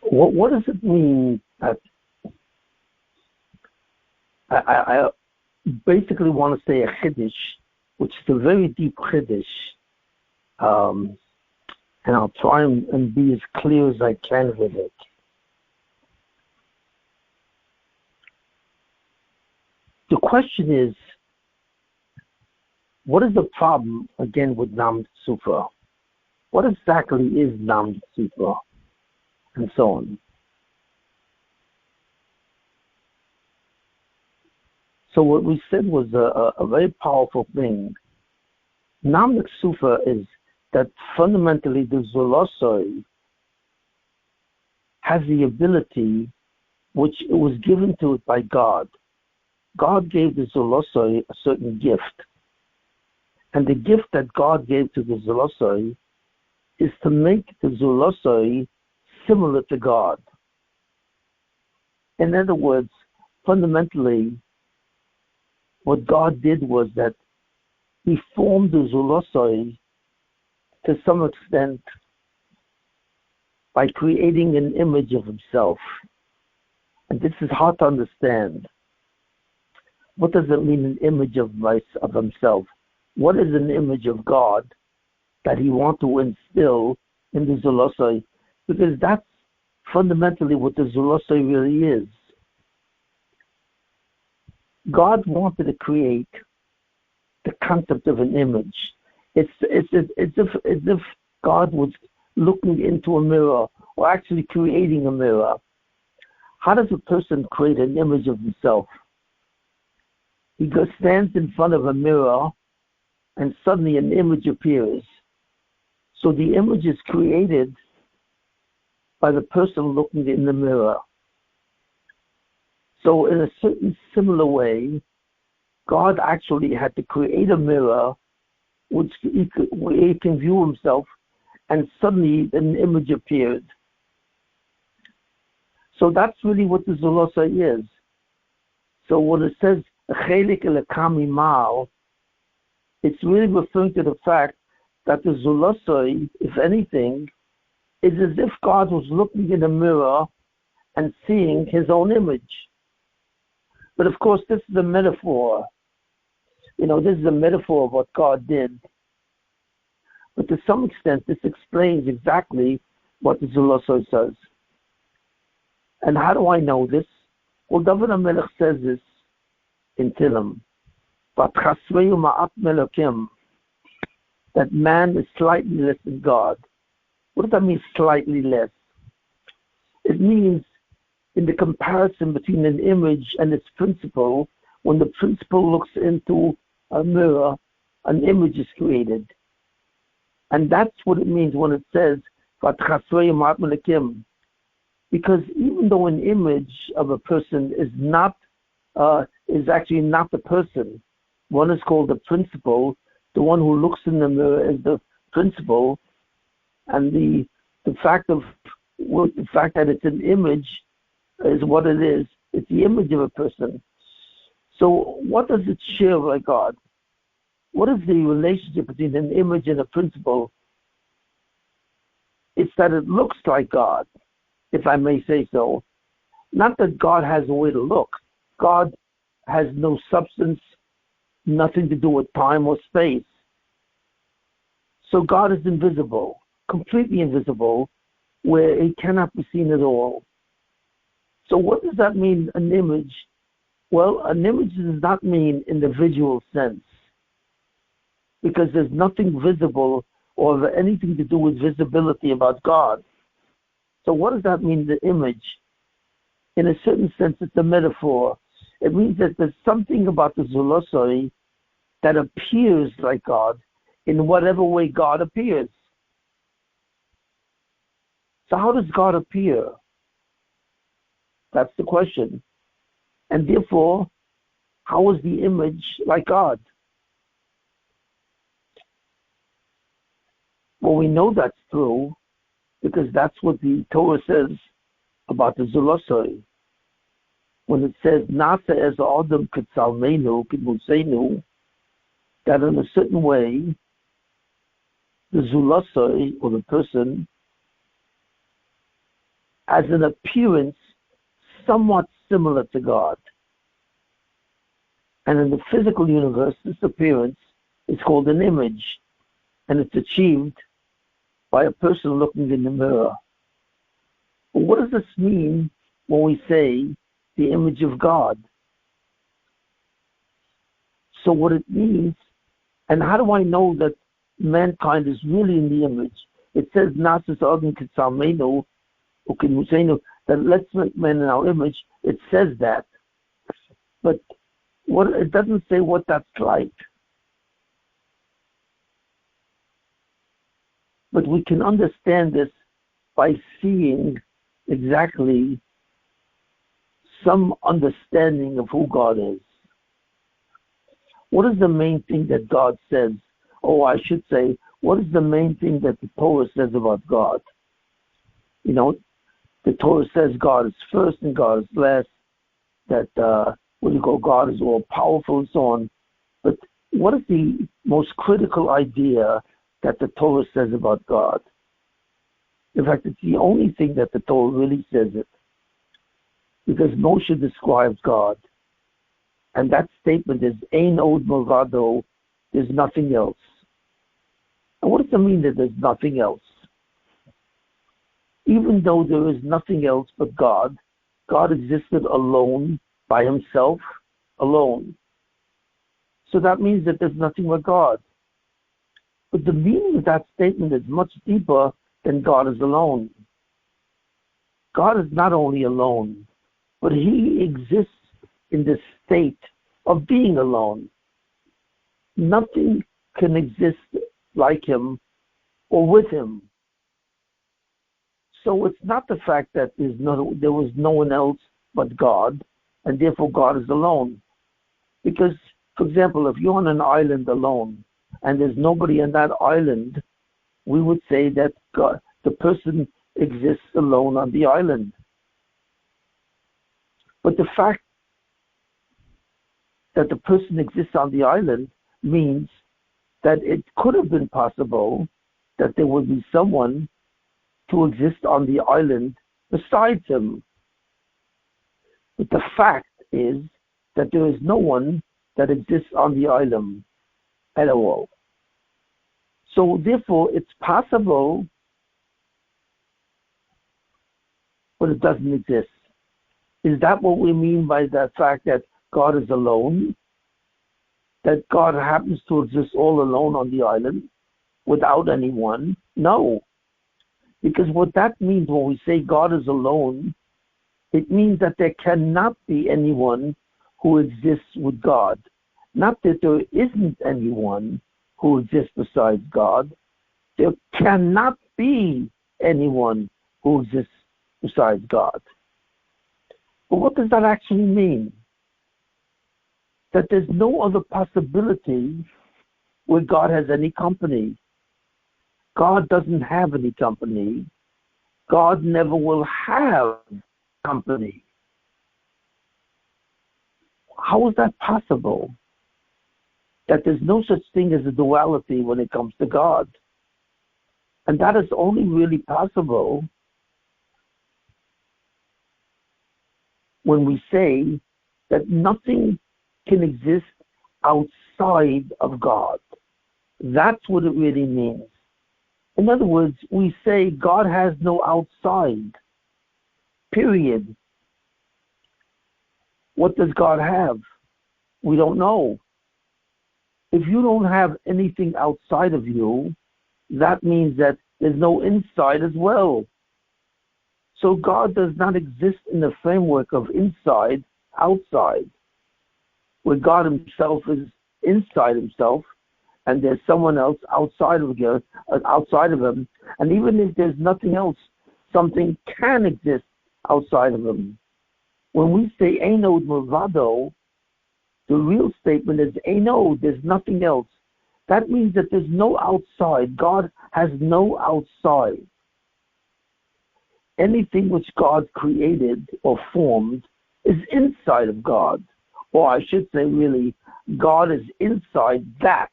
What does it mean that I basically want to say a chiddush, which is a very deep chiddush, and I'll try and be as clear as I can with it. The question is, what is the problem again with Nam Sufa? What exactly is Nam Sufa? And so on. So what we said was a very powerful thing. Nam Sufa is that fundamentally the Zulosoi has the ability, which it was given to it by God. God gave the Zulosoi a certain gift. And the gift that God gave to the Zulosoi is to make the Zulosoi similar to God. In other words, fundamentally, what God did was that He formed the Zulosoi to some extent by creating an image of Himself. And this is hard to understand. What does it mean, an image of Himself? What is an image of God that He wants to instill in the Zulosoi? Because that's fundamentally what the Zulosoi really is. God wanted to create the concept of an image. It's as if God was looking into a mirror, or actually creating a mirror. How does a person create an image of himself? He stands in front of a mirror, and suddenly an image appears. So the image is created by the person looking in the mirror. So in a certain similar way, God actually had to create a mirror where he can view himself, and suddenly an image appeared. So that's really what the Zulosoi is. So when it says Chelik Elekami Mal, it's really referring to the fact that the Zulosoi, if anything, is as if God was looking in a mirror and seeing His own image. But of course, this is a metaphor. This is a metaphor of what God did. But to some extent, this explains exactly what the Zulosoi says. And how do I know this? Well, David HaMelech says this in Tehillim, that man is slightly less than God. What does that mean, slightly less? It means in the comparison between an image and its principle, when the principle looks into a mirror, an image is created. And that's what it means when it says, because even though an image of a person is actually not the person, one is called the principle. The one who looks in the mirror is the principle, and the fact that it's an image is what it is. It's the image of a person. So what does it share like God? What is the relationship between an image and a principle? It's that it looks like God, if I may say so. Not that God has a way to look. God has no substance, nothing to do with time or space. So God is invisible, completely invisible, where He cannot be seen at all. So what does that mean, an image? Well, an image does not mean in the visual sense, because there's nothing visible or anything to do with visibility about God. So what does that mean, the image? In a certain sense, it's a metaphor. It means that there's something about the Zulosoi that appears like God in whatever way God appears. So how does God appear? That's the question. And therefore, how is the image like God? Well, we know that's true because that's what the Torah says about the Zulosoi. When it says, Nasa es Adam Ketsalmenu, Kidmusenu, that in a certain way, the Zulosoi, or the person, has an appearance somewhat similar to God. And in the physical universe, this appearance is called an image, and it's achieved by a person looking in the mirror. But what does this mean when we say the image of God? So what it means, and how do I know that mankind is really in the image? It says, that let's make man in our image. It says that. But it doesn't say what that's like. But we can understand this by seeing exactly some understanding of who God is. What is the main thing that God says? Or I should say, what is the main thing that the Torah says about God? You know, the Torah says God is first and God is last, that God is all powerful and so on. But what is the most critical idea that the Torah says about God? In fact, it's the only thing that the Torah really says it. Because Moshe describes God. And that statement is, Ein od milvado, there's nothing else. And what does it mean that there's nothing else? Even though there is nothing else but God, God existed alone, by himself, alone. So that means that there's nothing but God. But the meaning of that statement is much deeper than God is alone. God is not only alone, but he exists in the state of being alone. Nothing can exist like him or with him. So it's not the fact that there was no one else but God, and therefore God is alone. Because, for example, if you're on an island alone, and there's nobody on that island, we would say that God, the person exists alone on the island. But the fact that the person exists on the island means that it could have been possible that there would be someone to exist on the island besides him. But the fact is that there is no one that exists on the island at all. So therefore, it's possible, but it doesn't exist. Is that what we mean by the fact that God is alone? That God happens to exist all alone on the island without anyone? No. Because what that means when we say God is alone, it means that there cannot be anyone who exists with God. Not that there isn't anyone who exists besides God. There cannot be anyone who exists besides God. But what does that actually mean? That there's no other possibility where God has any company. God doesn't have any company. God never will have company. How is that possible? That there's no such thing as a duality when it comes to God. And that is only really possible when we say that nothing can exist outside of God. That's what it really means. In other words, we say God has no outside. Period. What does God have? We don't know. If you don't have anything outside of you, that means that there's no inside as well. So God does not exist in the framework of inside, outside, where God himself is inside himself, and there's someone else outside of him. And even if there's nothing else, something can exist outside of him. When we say Eino Murvado, the real statement is Eino, there's nothing else. That means that there's no outside. God has no outside. Anything which God created or formed is inside of God. Or I should say really, God is inside that.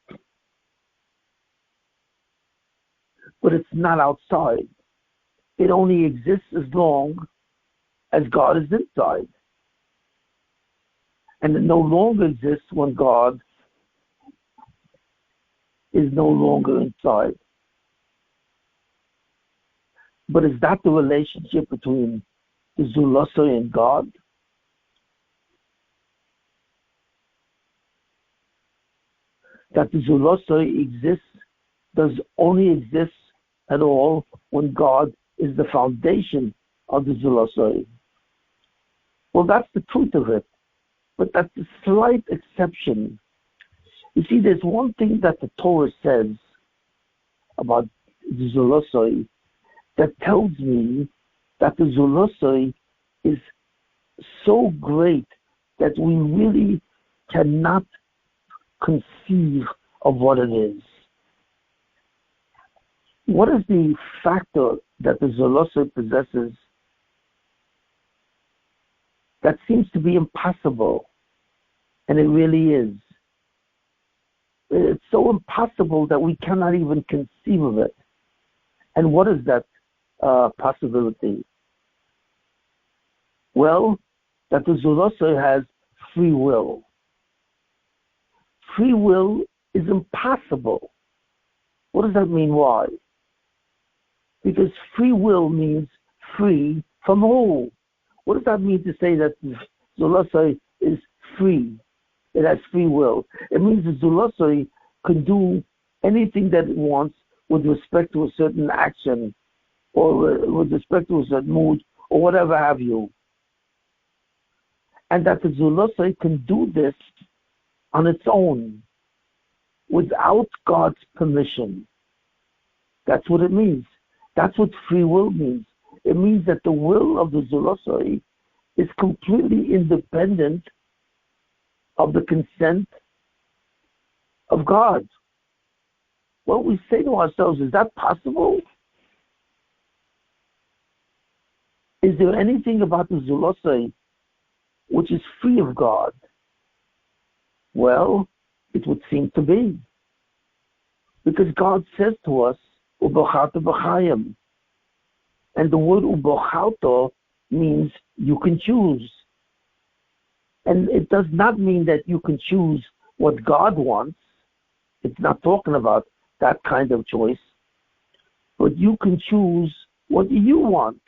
But it's not outside. It only exists as long as God is inside. And it no longer exists when God is no longer inside. But is that the relationship between the Zulosoi and God? That the Zulosoi does only exist at all when God is the foundation of the Zulosoi. Well, that's the truth of it. But that's a slight exception. You see, there's one thing that the Torah says about the Zulosoi that tells me that the Zulosoi is so great that we really cannot conceive of what it is. What is the factor that the Zulosoi possesses that seems to be impossible? And it really is. It's so impossible that we cannot even conceive of it. And what is that possibility? Well, that the Zulosoi has free will. Free will is impossible. What does that mean? Why? Because free will means free from who? What does that mean to say that the Zulosoi is free? It has free will. It means the Zulosoi can do anything that it wants with respect to a certain action or with respect to a certain mood or whatever have you. And that the Zulosoi can do this on its own without God's permission. That's what it means. That's what free will means. It means that the will of the Zulosoi is completely independent of the consent of God. Well, we say to ourselves, is that possible? Is there anything about the Zulosoi which is free of God? Well, it would seem to be. Because God says to us, Ubochalto b'chayim. And the word ubochalto means you can choose. And it does not mean that you can choose what God wants. It's not talking about that kind of choice. But you can choose what you want.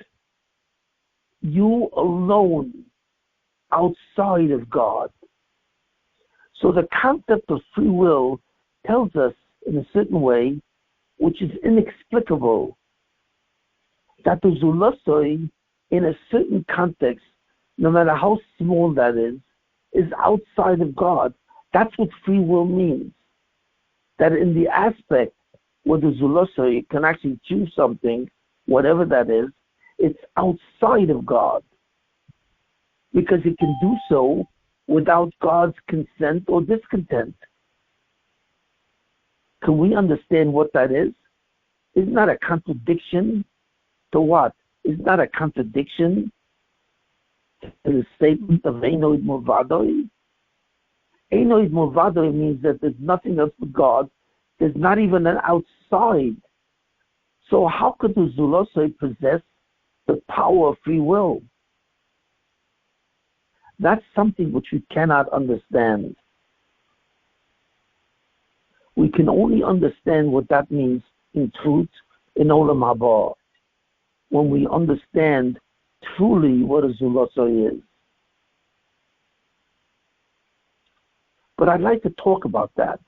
You alone, outside of God. So the concept of free will tells us in a certain way, which is inexplicable, that the Zulosoi, in a certain context, no matter how small that is outside of God. That's what free will means. That in the aspect where the Zulosoi can actually choose something, whatever that is, it's outside of God. Because it can do so without God's consent or discontent. Can we understand what that is? Isn't that a contradiction to what? Isn't that a contradiction to the statement of Einoid Movadoi? Einoid Movadoi means that there's nothing else but God. There's not even an outside. So how could the Zulosoi possess the power of free will? That's something which we cannot understand. We can only understand what that means in truth in Olam Haba, when we understand truly what a Zulosoi is. But I'd like to talk about that.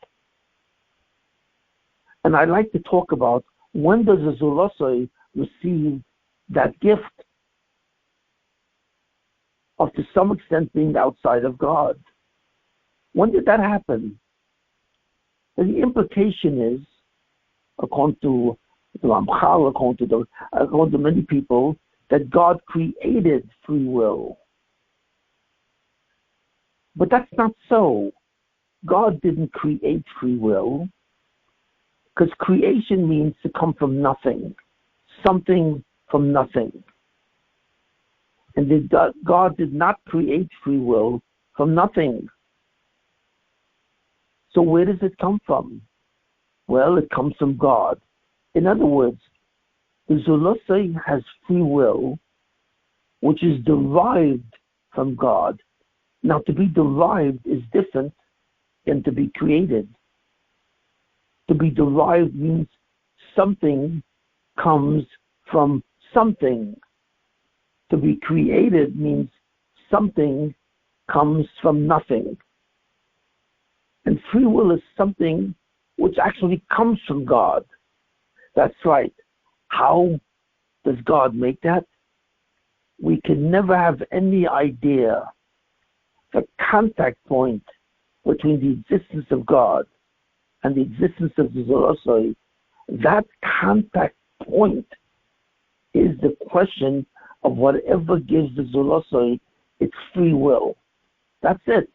And I'd like to talk about when does a Zulosoi receive that gift of to some extent being outside of God. When did that happen? And the implication is, according to the Ramchal, according to many people, that God created free will. But that's not so. God didn't create free will, because creation means to come from nothing, something from nothing. And God did not create free will from nothing. So where does it come from? Well, it comes from God. In other words, the Zulosoi has free will which is derived from God. Now, to be derived is different than to be created. To be derived means something comes from something. To be created means something comes from nothing. And free will is something which actually comes from God. That's right. How does God make that? We can never have any idea the contact point between the existence of God and the existence of the Zolosoi. That contact point is the question of whatever gives the Zolosoi its free will. That's it.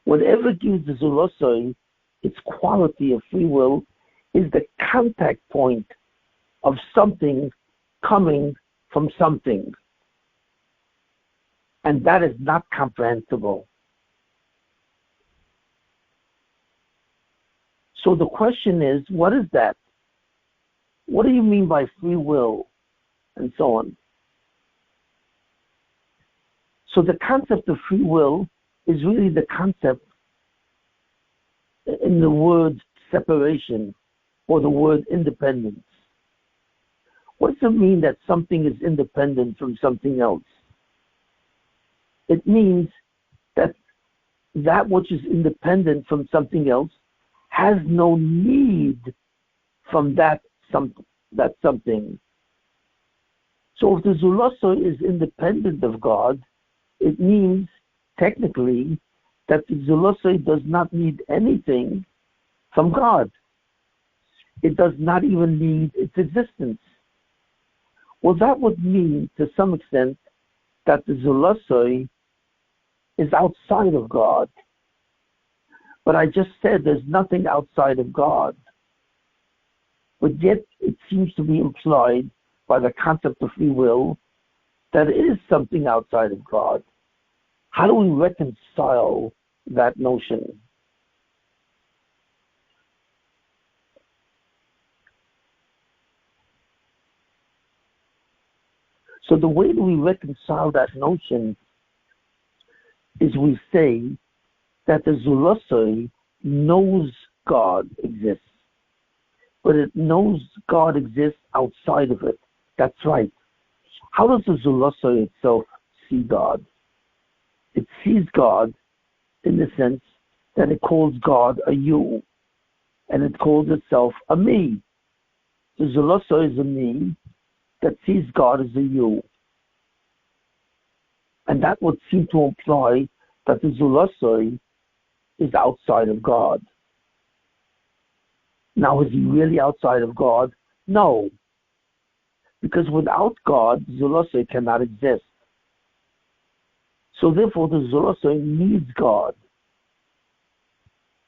Whatever gives the Zolosoi its quality of free will is the contact point of something coming from something. And that is not comprehensible. So the question is, what is that? What do you mean by free will? And so on. So the concept of free will is really the concept in the word separation or the word independence. What does it mean that something is independent from something else? It means that that which is independent from something else has no need from that something. So if the Zulosoi is independent of God, it means technically that the Zulosoi does not need anything from God. It does not even need its existence. Well, that would mean to some extent that the Zulosoi is outside of God. But I just said there's nothing outside of God. But yet it seems to be implied by the concept of free will that it is something outside of God. How do we reconcile that notion? So the way that we reconcile that notion is we say that the Zulosoi knows God exists, but it knows God exists outside of it. That's right. How does the Zulosoi itself see God? It sees God in the sense that it calls God a you, and it calls itself a me. The Zulosoi is a me that sees God as a you. And that would seem to imply that the Zulosoi is outside of God. Now, is he really outside of God? No. Because without God, Zulosoi cannot exist. So therefore, the Zulosoi needs God.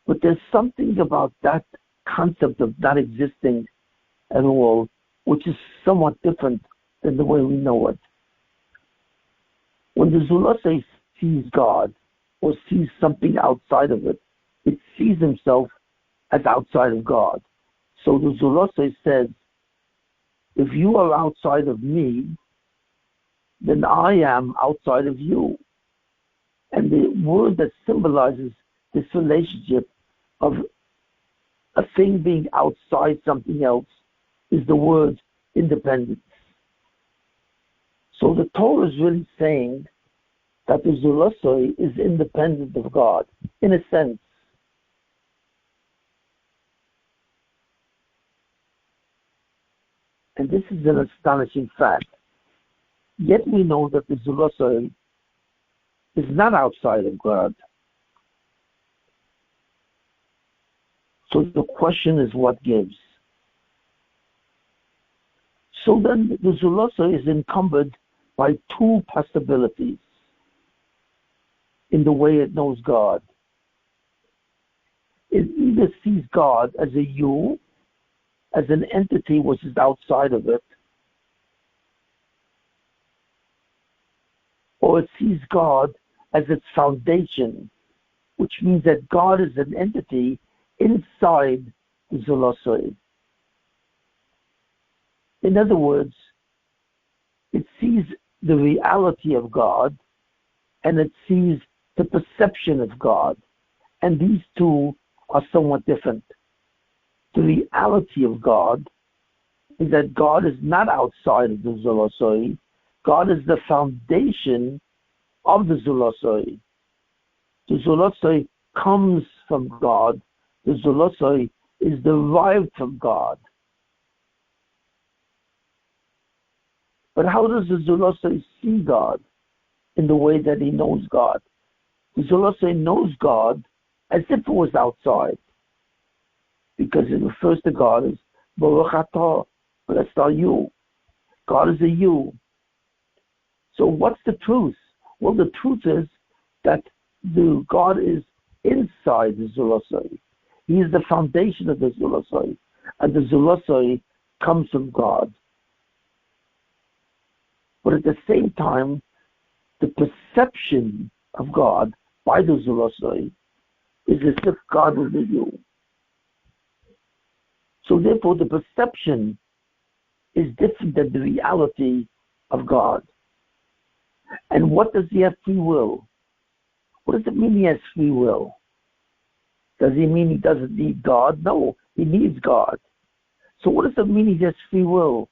But there's something about that concept of not existing at all, which is somewhat different than the way we know it. When the Zulosoi sees God, or sees something outside of it, it sees himself as outside of God. So the Zulosoi says, if you are outside of me, then I am outside of you. And the word that symbolizes this relationship of a thing being outside something else is the word independence. So the Torah is really saying that the Zulosoi is independent of God, in a sense. And this is an astonishing fact. Yet we know that the Zulosoi is not outside of God. So the question is, what gives? So then the Zulosoi is encumbered by two possibilities in the way it knows God. It either sees God as a you, as an entity which is outside of it, or it sees God as its foundation, which means that God is an entity inside the Zulosoi. In other words, it sees sees the reality of God and it sees the perception of God. And these two are somewhat different. The reality of God is that God is not outside of the Zulosoi. God is the foundation of the Zulosoi. The Zulosoi comes from God. The Zulosoi is derived from God. But how does the Zulosoi see God in the way that he knows God? The Zulosoi knows God as if it was outside, because it refers to God as Baruch Atah, blessed are you. God is a you. So what's the truth? Well, the truth is that the God is inside the Zulosoi. He is the foundation of the Zulosoi, and the Zulosoi comes from God. But at the same time, the perception of God by the Zulosoi is as if God was a you. So therefore, the perception is different than the reality of God. And what does he have free will? What does it mean he has free will? Does he mean he doesn't need God? No, he needs God. So what does it mean he has free will?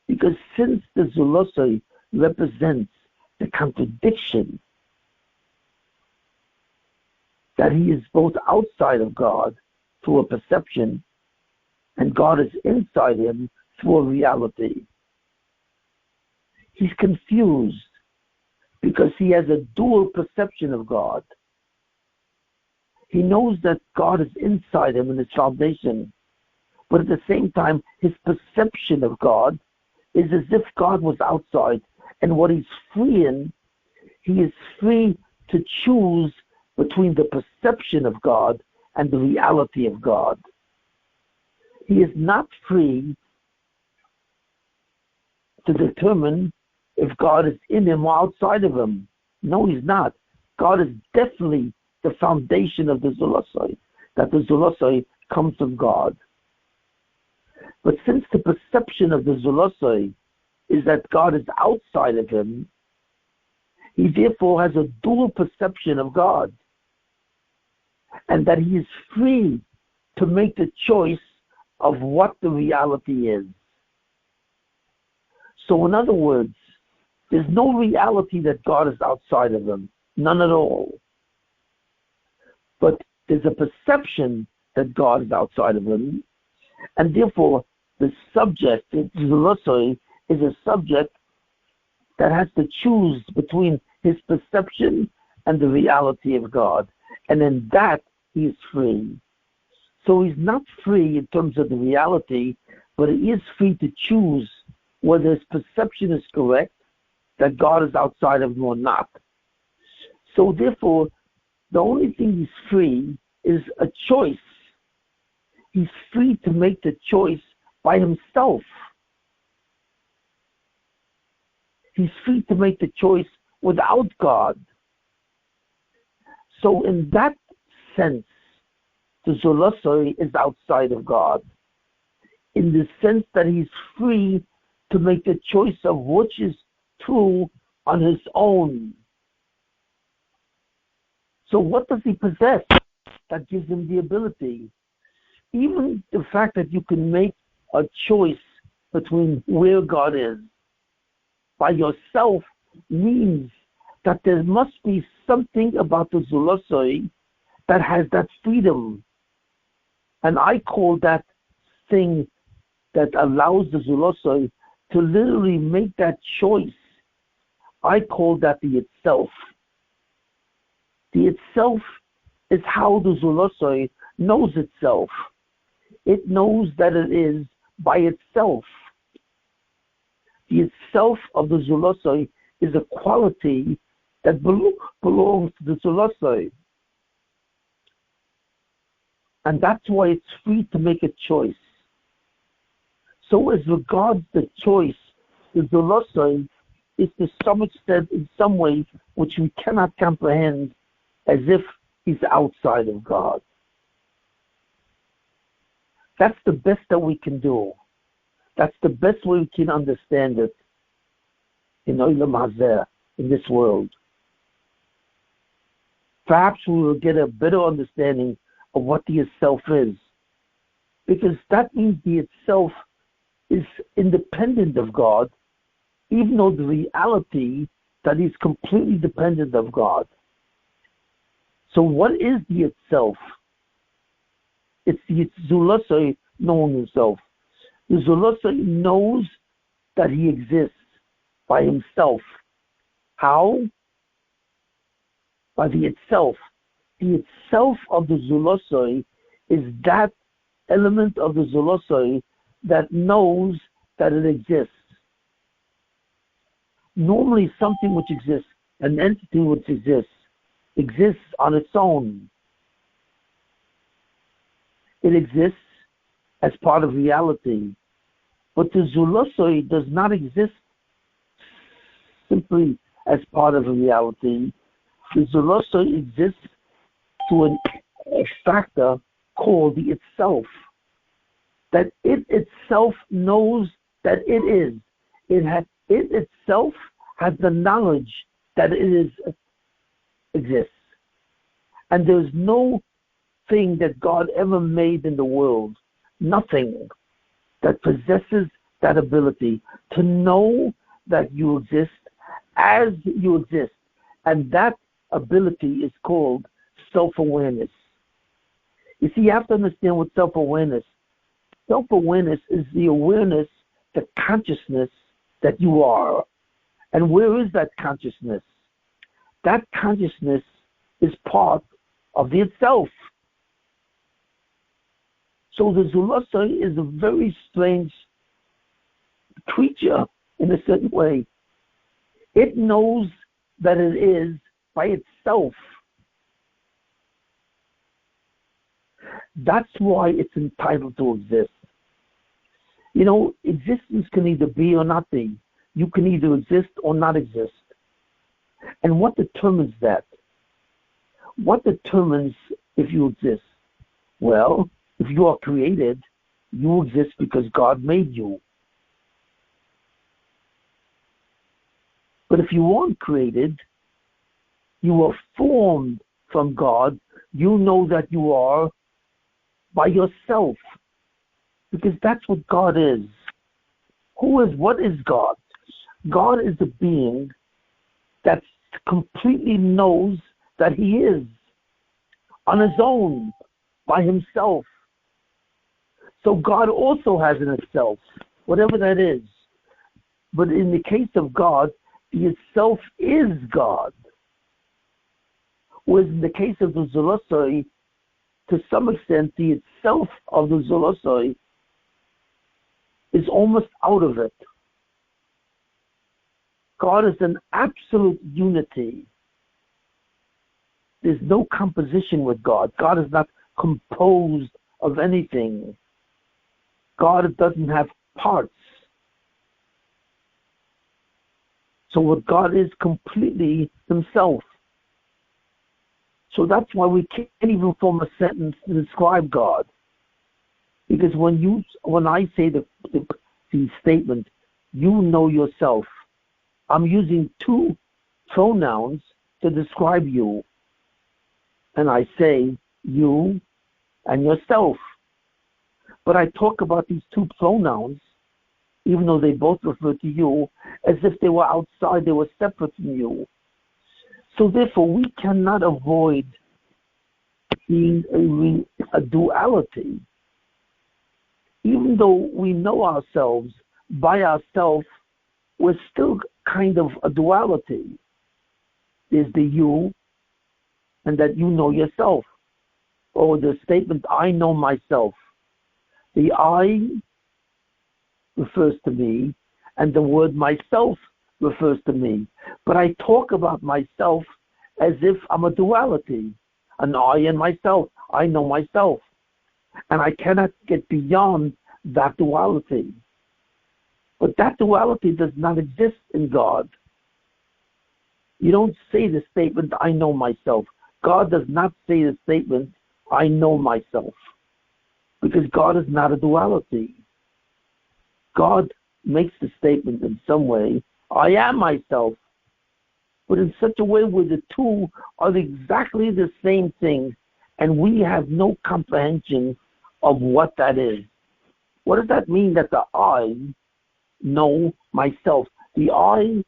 Because since the Zulosoi represents the contradiction, that he is both outside of God through a perception, and God is inside him through a reality. He's confused because he has a dual perception of God. He knows that God is inside him in his foundation, but at the same time, his perception of God is as if God was outside, and what he's free in, he is free to choose between the perception of God and the reality of God. He is not free to determine if God is in him or outside of him. No, he's not. God is definitely the foundation of the Zulosoi, that the Zulosoi comes from God. But since the perception of the Zulosoi is that God is outside of him, he therefore has a dual perception of God, and that he is free to make the choice of what the reality is. So in other words, there's no reality that God is outside of him, none at all. But there's a perception that God is outside of him, and therefore the subject, the Zulosoi, is a subject that has to choose between his perception and the reality of God. And in that, he is free. So he's not free in terms of the reality, but he is free to choose whether his perception is correct, that God is outside of him or not. So therefore, the only thing he's free is a choice. He's free to make the choice by himself. He's free to make the choice without God. So in that sense, the Zulosoi is outside of God, in the sense that he's free to make the choice of which is true on his own. So what does he possess that gives him the ability? Even the fact that you can make a choice between where God is by yourself means that there must be something about the Zulosoi that has that freedom. And I call that thing that allows the Zulosoi to literally make that choice, I call that the itself. The itself is how the Zulosoi knows itself. It knows that it is by itself. The itself of the Zulosoi is a quality that belongs to the Zulosoi. And that's why it's free to make a choice. So as regards the choice, the Zulosoi is to some extent, in some way, which we cannot comprehend, as if he's outside of God. That's the best that we can do. That's the best way we can understand it. in Olam Hazeh, in this world. Perhaps we will get a better understanding of what the itself is, because that means the itself is independent of God, even though the reality that is completely dependent of God. So what is the itself? It's the Zulasai knowing himself. The Zulasai knows that he exists by himself. How? By the itself. The itself of the Zulasai is that element of the Zulasai that knows that it exists. Normally something which exists, an entity which exists on its own. It exists as part of reality. But the Zulasai does not exist simply as part of a reality. The Zulasai exists to a factor called the itself. That it itself knows that it is. It itself has the knowledge that it exists. And there's no thing that God ever made in the world, nothing, that possesses that ability to know that you exist as you exist. And that ability is called self-awareness. You see, you have to understand what self-awareness. Self-awareness is the awareness, the consciousness that you are. And where is that consciousness? That consciousness is part of the itself. So the Zulasai is a very strange creature in a certain way. It knows that it is by itself. That's why it's entitled to exist. You know, existence can either be or not be. You can either exist or not exist. And what determines that? What determines if you exist? Well, if you are created, you exist because God made you. But if you aren't created, you are formed from God. You know that you are by yourself, because that's what God is. What is God? God is a being that completely knows that he is on his own, by himself. So God also has an itself, whatever that is. But in the case of God, the itself is God. Whereas in the case of the Zulasai, to some extent, the itself of the Zulasai is almost out of it. God is an absolute unity. There's no composition with God. God is not composed of anything. God doesn't have parts. So what God is completely himself. So that's why we can't even form a sentence to describe God. Because when I say the statement, you know yourself, I'm using two pronouns to describe you. And I say you and yourself. But I talk about these two pronouns, even though they both refer to you, as if they were outside, they were separate from you. So therefore, we cannot avoid being a duality. Even though we know ourselves by ourselves, we're still kind of a duality. There's the you, and that you know yourself. Or the statement, I know myself. The I refers to me, and the word myself refers to me. But I talk about myself as if I'm a duality, an I and myself. I know myself. And I cannot get beyond that duality. But that duality does not exist in God. You don't say the statement, I know myself. God does not say the statement, I know myself. Because God is not a duality. God makes the statement in some way, I am myself, but in such a way where the two are exactly the same thing, and we have no comprehension of what that is. What does that mean that the I know myself? The I,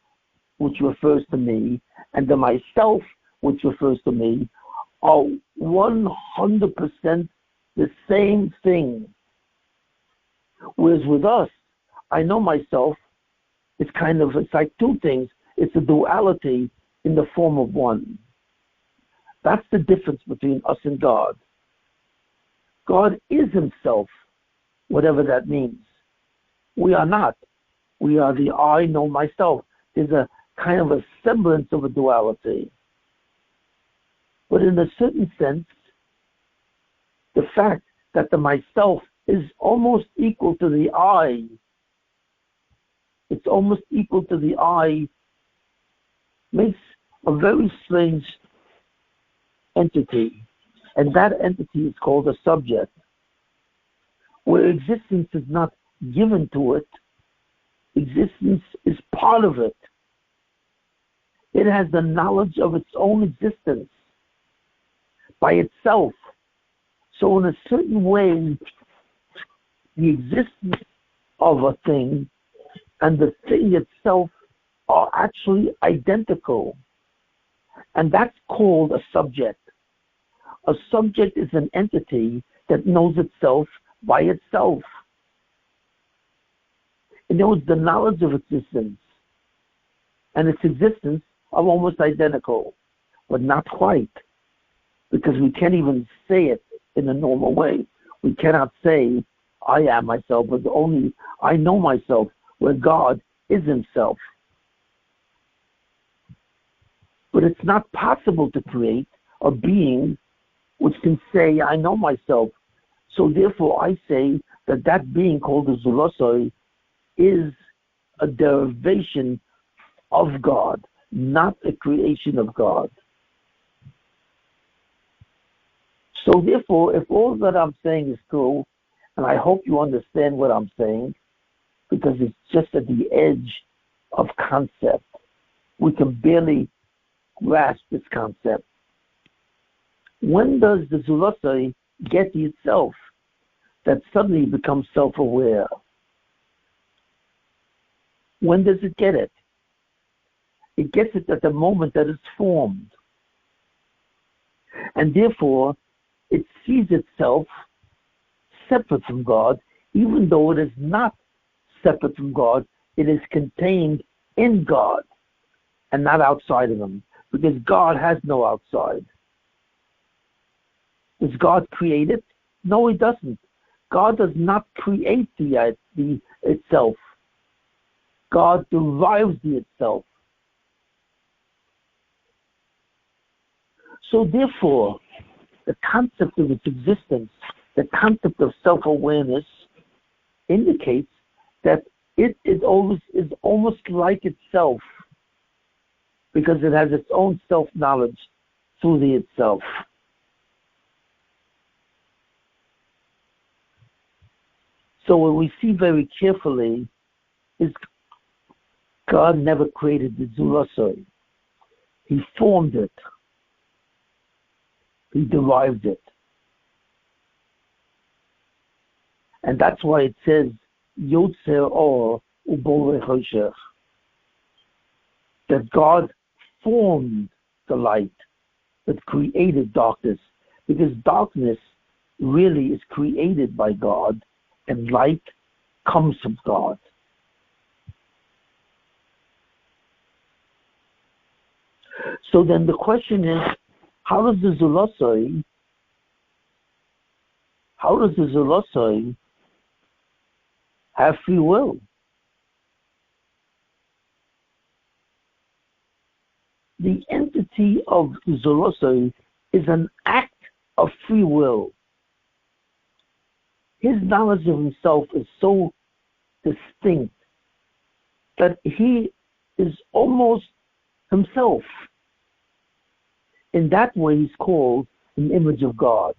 which refers to me, and the myself, which refers to me, are 100% the same thing. Whereas with us, I know myself, it's like two things. It's a duality in the form of one. That's the difference between us and God. God is himself, whatever that means. We are not. We are the I know myself. There's a kind of a semblance of a duality. But in a certain sense, the fact that the myself is almost equal to the I, it's almost equal to the I, makes a very strange entity. And that entity is called a subject, where existence is not given to it. Existence is part of it. It has the knowledge of its own existence by itself. So in a certain way, the existence of a thing and the thing itself are actually identical. And that's called a subject. A subject is an entity that knows itself by itself. It knows the knowledge of existence and its existence are almost identical, but not quite, because we can't even say it in a normal way. We cannot say, I am myself, but only I know myself, where God is himself. But it's not possible to create a being which can say, I know myself. So therefore I say that that being called the Zulosoi is a derivation of God, not a creation of God. So therefore, if all that I'm saying is true, and I hope you understand what I'm saying, because it's just at the edge of concept. We can barely grasp this concept. When does the Zulosai get the itself that suddenly becomes self-aware? When does it get it? It gets it at the moment that it's formed. And therefore, it sees itself separate from God, even though it is not separate from God, it is contained in God and not outside of him, because God has no outside. Does God create it? No, he doesn't. God does not create the itself. God derives the itself. So therefore, the concept of its existence, the concept of self-awareness, indicates that it is almost like itself, because it has its own self-knowledge through the itself. So what we see very carefully is God never created the Zulosoi. He formed it. He derived it. And that's why it says, Yotzer Or Uboreh Choshech, that God formed the light that created darkness, because darkness really is created by God and light comes from God. So then the question is, how does the Zulosoi have free will? The entity of the Zulosoi is an act of free will. His knowledge of himself is so distinct that he is almost himself. In that way, he's called an image of God.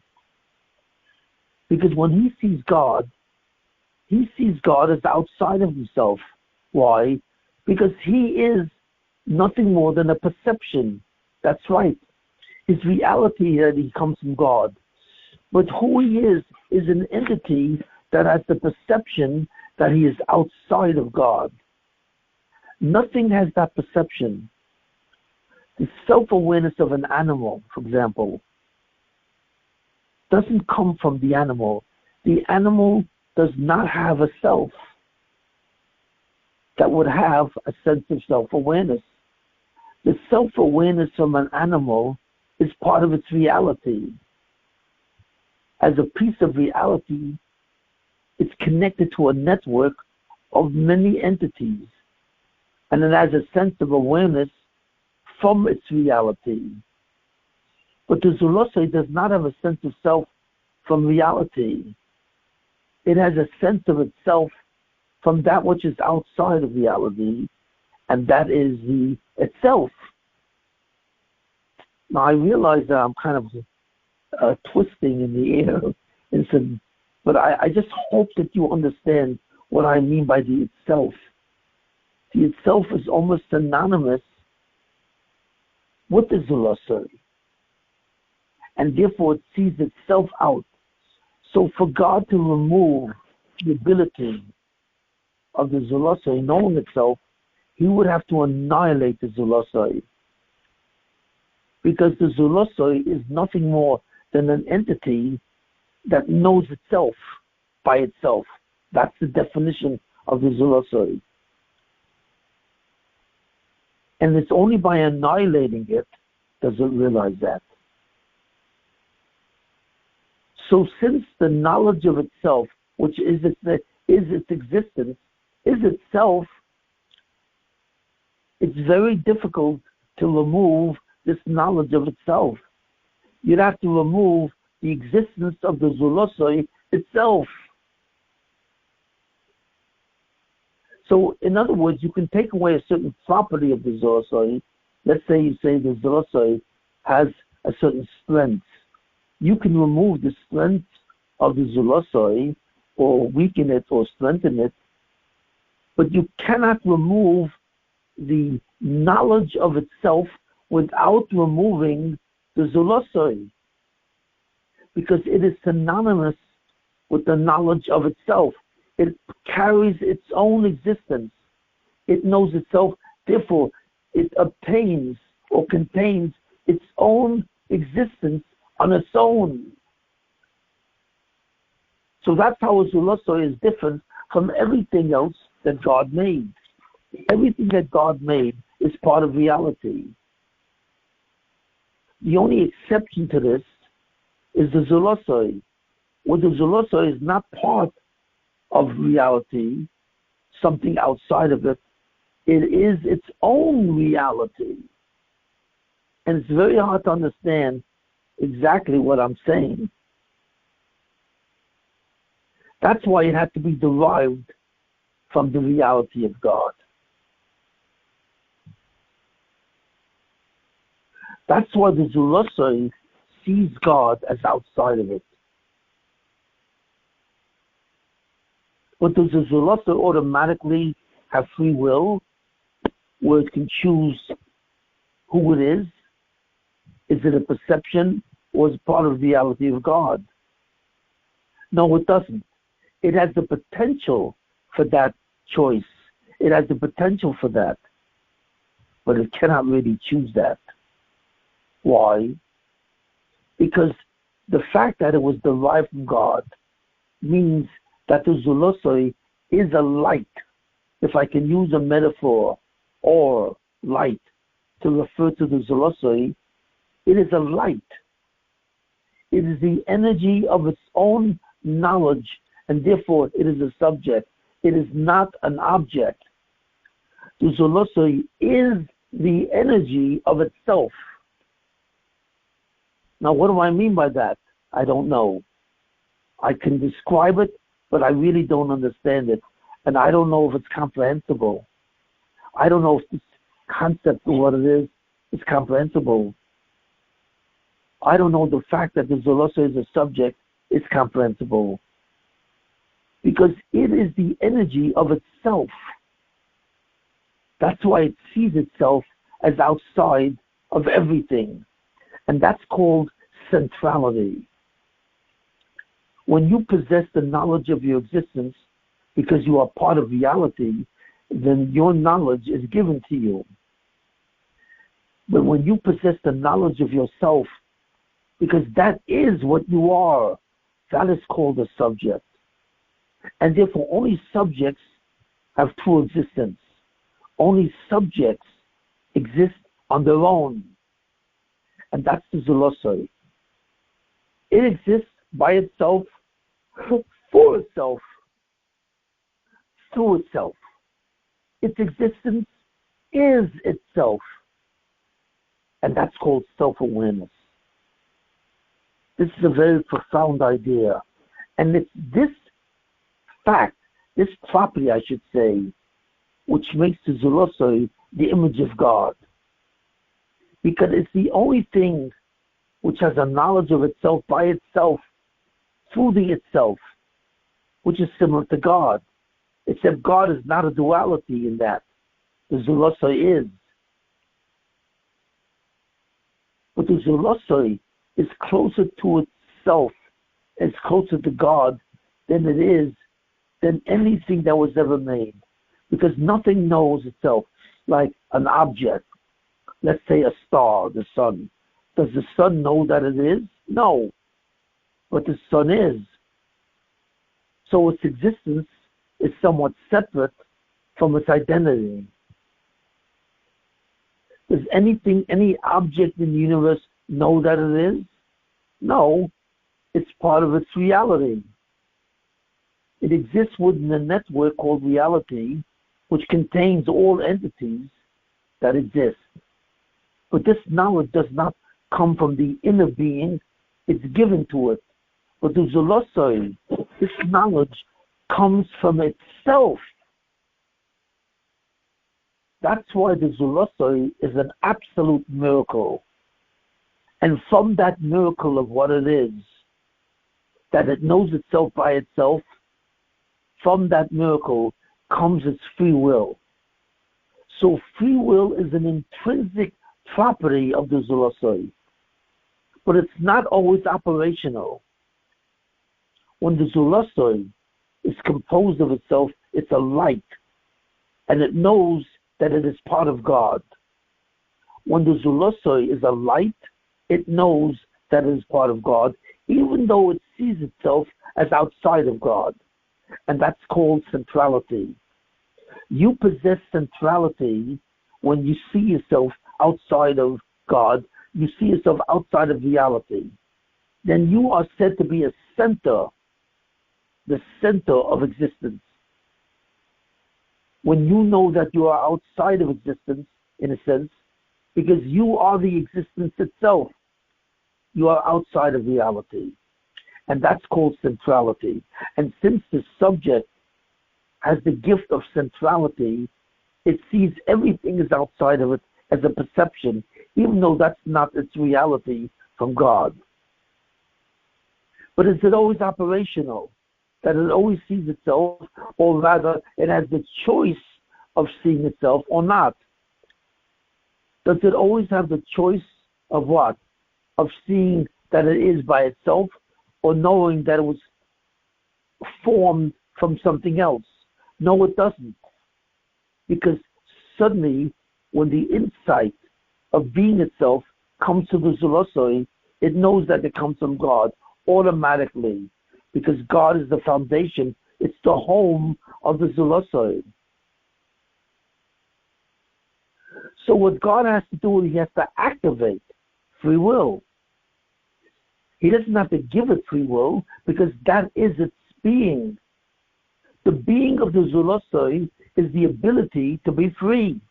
Because when he sees God as outside of himself. Why? because he is nothing more than a perception. That's right. His reality that he comes from God. But who he is an entity that has the perception that he is outside of God. Nothing has that perception. The self-awareness of an animal, for example, doesn't come from the animal. The animal does not have a self that would have a sense of self-awareness. The self-awareness from an animal is part of its reality. As a piece of reality, it's connected to a network of many entities, and it has a sense of awareness from its reality. But the Zulosai does not have a sense of self from reality. It has a sense of itself from that which is outside of reality, and that is the itself. Now I realize that I'm kind of twisting in the air, but I just hope that you understand what I mean by the itself. The itself is almost synonymous with the Zulosai, and therefore it sees itself out. So for God to remove the ability of the Zulosai knowing itself, he would have to annihilate the Zulosai. Because the Zulosai is nothing more than an entity that knows itself by itself. That's the definition of the Zulosai. And it's only by annihilating it does it realize that. So since the knowledge of itself, which is its existence, is itself, it's very difficult to remove this knowledge of itself. You'd have to remove the existence of the Zulosai itself. So, in other words, you can take away a certain property of the Zulosai. Let's say you say the Zulosai has a certain strength. You can remove the strength of the Zulosai, or weaken it, or strengthen it, but you cannot remove the knowledge of itself without removing the Zulosai, because it is synonymous with the knowledge of itself. It carries its own existence. It knows itself, therefore it obtains or contains its own existence on its own. So that's how a Zulosai is different from everything else that God made. Everything that God made is part of reality. The only exception to this is the Zulosai. Well, the Zulosai is not part of reality, something outside of it. It is its own reality. And it's very hard to understand exactly what I'm saying. That's why it had to be derived from the reality of God. That's why the Zulosai sees God as outside of it. But does the Zulosai automatically have free will, where it can choose who it is? Is it a perception, or is it part of the reality of God? No, it doesn't. It has the potential for that choice. It has the potential for that. But it cannot really choose that. Why? Because the fact that it was derived from God means that the Zulosai is a light. If I can use a metaphor, or light, to refer to the Zulosai, it is a light. It is the energy of its own knowledge, and therefore it is a subject. It is not an object. The Zulosai is the energy of itself. Now, what do I mean by that? I don't know. I can describe it, but I really don't understand it. And I don't know if it's comprehensible. I don't know if this concept of what it is comprehensible. I don't know the fact that the Zulosai is a subject is comprehensible. Because it is the energy of itself. That's why it sees itself as outside of everything. And that's called centrality. When you possess the knowledge of your existence because you are part of reality, then your knowledge is given to you. But when you possess the knowledge of yourself, because that is what you are, that is called a subject. And therefore, only subjects have true existence. Only subjects exist on their own. And that's the Zulosai. It exists by itself, for itself, through itself. Its existence is itself. And that's called self-awareness. This is a very profound idea. And it's this fact, this property, I should say, which makes the Zulosai the image of God. Because it's the only thing which has a knowledge of itself by itself, through the itself, which is similar to God. Except God is not a duality in that. The Zulosai is. But the Zulosai is closer to itself, it's closer to God than it is than anything that was ever made. Because nothing knows itself like an object. Let's say a star, the sun. Does the sun know that it is? No. But the sun is. So its existence is somewhat separate from its identity. Does anything, any object in the universe know that it is? No. It's part of its reality. It exists within a network called reality, which contains all entities that exist. But this knowledge does not come from the inner being, it's given to it. But the Zulosai, this knowledge comes from itself. That's why the Zulosai is an absolute miracle. And from that miracle of what it is, that it knows itself by itself, from that miracle comes its free will. So free will is an intrinsic property of the Zulosai. But it's not always operational. When the Zulosai is composed of itself, it's a light. And it knows that it is part of God. When the Zulosai is a light, it knows that it is part of God, even though it sees itself as outside of God. And that's called centrality. You possess centrality when you see yourself outside of God, you see yourself outside of reality. Then you are said to be a center, the center of existence. When you know that you are outside of existence, in a sense, because you are the existence itself, you are outside of reality. And that's called centrality. And since the subject has the gift of centrality, it sees everything as outside of it as a perception, even though that's not its reality from God. But is it always operational? That it always sees itself, or rather, it has the choice of seeing itself or not? Does it always have the choice of what? Of seeing that it is by itself, or knowing that it was formed from something else? No, it doesn't. Because suddenly, when the insight of being itself comes to the Zulosai, it knows that it comes from God automatically. Because God is the foundation, it's the home of the Zulosai. So what God has to do, he has to activate free will. He doesn't have to give it free will, because that is its being. The being of the Zulosai is the ability to be free.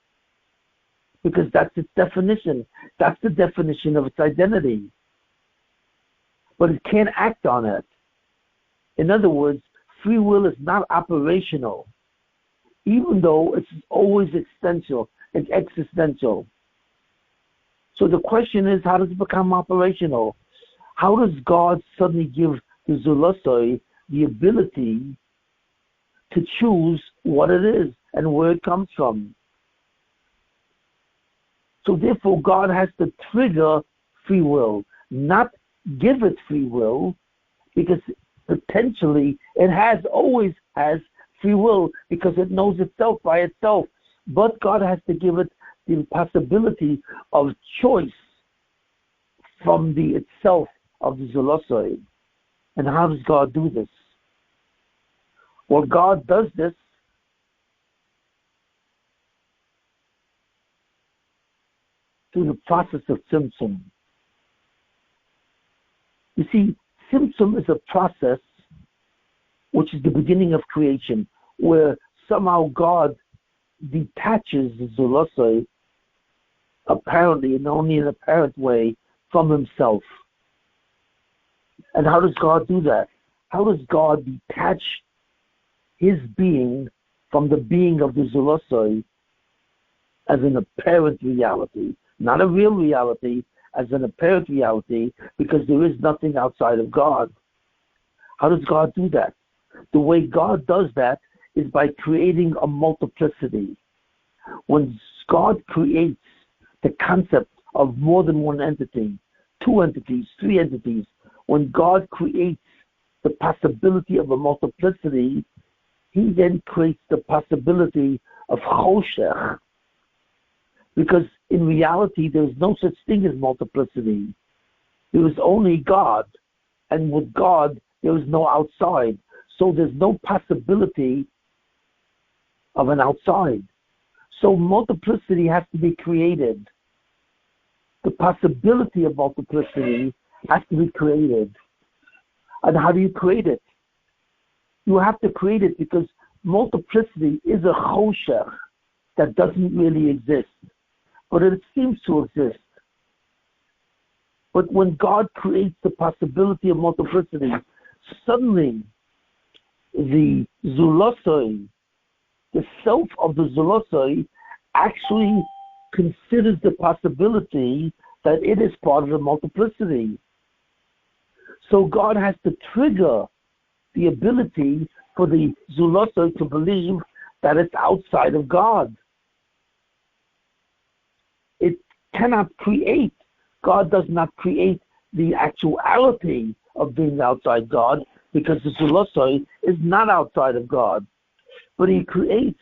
Because that's its definition. That's the definition of its identity. But it can't act on it. In other words, free will is not operational, even though it's always existential. It's existential. So the question is, how does it become operational? How does God suddenly give the Zulosai the ability to choose what it is and where it comes from? So therefore, God has to trigger free will, not give it free will, because potentially it always has free will because it knows itself by itself. But God has to give it the possibility of choice from the itself of the Zulosoi. And how does God do this? Well, God does this through the process of Tzimtzum. You see, Tzimtzum is a process which is the beginning of creation, where somehow God detaches the Zulosoi, apparently, and only in an apparent way, from himself. And how does God do that? How does God detach his being from the being of the Zulosoi as an apparent reality? Not a real reality, as an apparent reality, because there is nothing outside of God. How does God do that? The way God does that is by creating a multiplicity. When God creates the concept of more than one entity, 2 entities, 3 entities, when God creates the possibility of a multiplicity, he then creates the possibility of choshech. Because in reality, there is no such thing as multiplicity. There is only God. And with God, there is no outside. So there's no possibility of an outside. So multiplicity has to be created. The possibility of multiplicity has to be created. And how do you create it? You have to create it because multiplicity is a choshech that doesn't really exist, but it seems to exist. But when God creates the possibility of multiplicity, suddenly the Zulosoi, the self of the Zulosoi, actually considers the possibility that it is part of the multiplicity. So God has to trigger the ability for the Zulosoi to believe that it's outside of God. It cannot create. God does not create the actuality of being outside God, because the Zulosoi is not outside of God. But he creates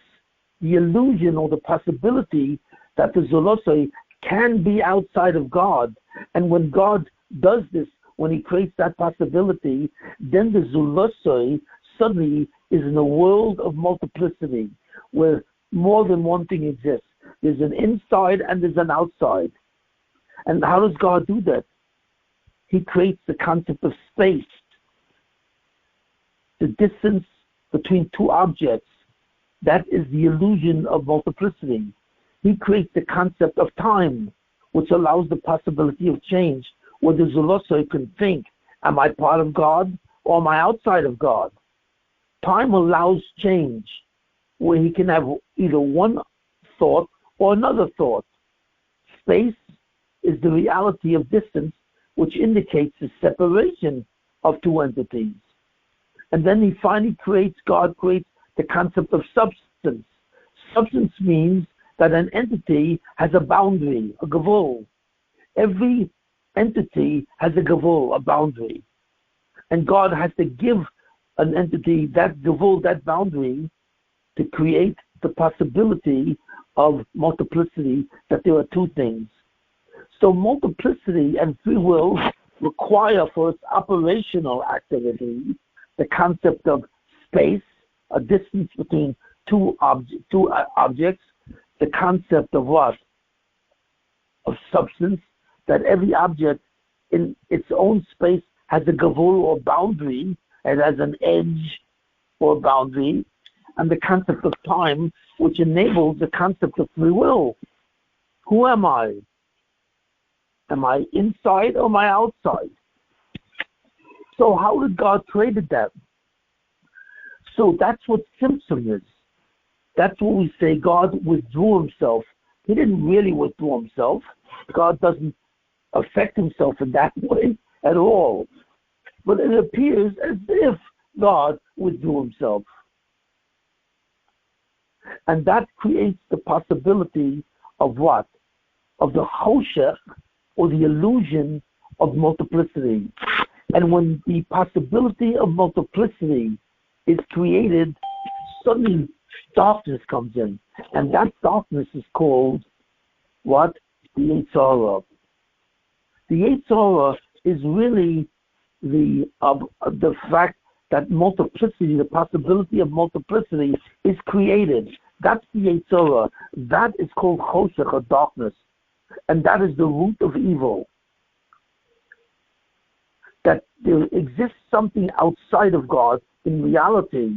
the illusion or the possibility that the Zulosoi can be outside of God. And when God does this, when he creates that possibility, then the Zulosoi suddenly is in a world of multiplicity, where more than one thing exists. There's an inside and there's an outside. And how does God do that? He creates the concept of space, the distance between 2 objects. That is the illusion of multiplicity. He creates the concept of time, which allows the possibility of change, where the Zulosoi can think, am I part of God or am I outside of God? Time allows change, where he can have either one thought or another thought. Space is the reality of distance, which indicates the separation of 2 entities. And then he finally God creates the concept of substance. Substance means that an entity has a boundary, a gavul. Every entity has a gavul, a boundary. And God has to give an entity that gavul, that boundary, to create the possibility of multiplicity, that there are 2 things. So multiplicity and free will require for its operational activity the concept of space, a distance between two objects, the concept of what? Of substance, that every object in its own space has a gavul or boundary, it has an edge or boundary, and the concept of time, which enables the concept of free will. Who am I? Am I inside or am I outside? So how did God create that? So that's what Tzimtzum is. That's what we say God withdrew himself. He didn't really withdraw himself. God doesn't affect himself in that way at all. But it appears as if God withdrew himself. And that creates the possibility of what? of the choshech, or the illusion of multiplicity. And when the possibility of multiplicity is created, suddenly darkness comes in. And that darkness is called what? The Yetzer Hara. The Yetzer Hara is really the fact that multiplicity, the possibility of multiplicity, is created. That's the Yetzer Hara. That is called choshech, or darkness. And that is the root of evil. That there exists something outside of God in reality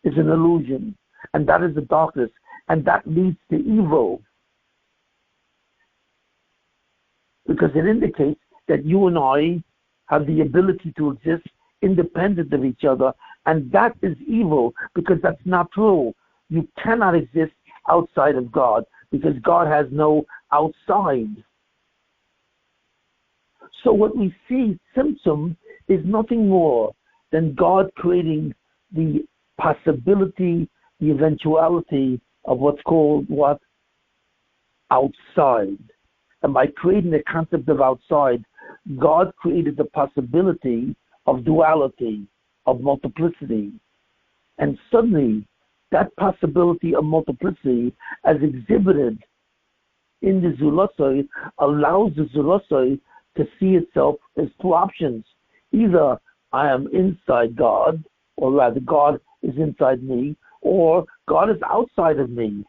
is an illusion. And that is the darkness. And that leads to evil. Because it indicates that you and I have the ability to exist independent of each other. And that is evil, because that's not true. You cannot exist outside of God, because God has no outside. So what we see, Tzimtzum, is nothing more than God creating the possibility, the eventuality of what's called what? Outside. And by creating the concept of outside, God created the possibility of duality, of multiplicity. And suddenly, that possibility of multiplicity, as exhibited in the Zulosoi, allows the Zulosoi to see itself as two options. Either I am inside God, or rather God is inside me, or God is outside of me.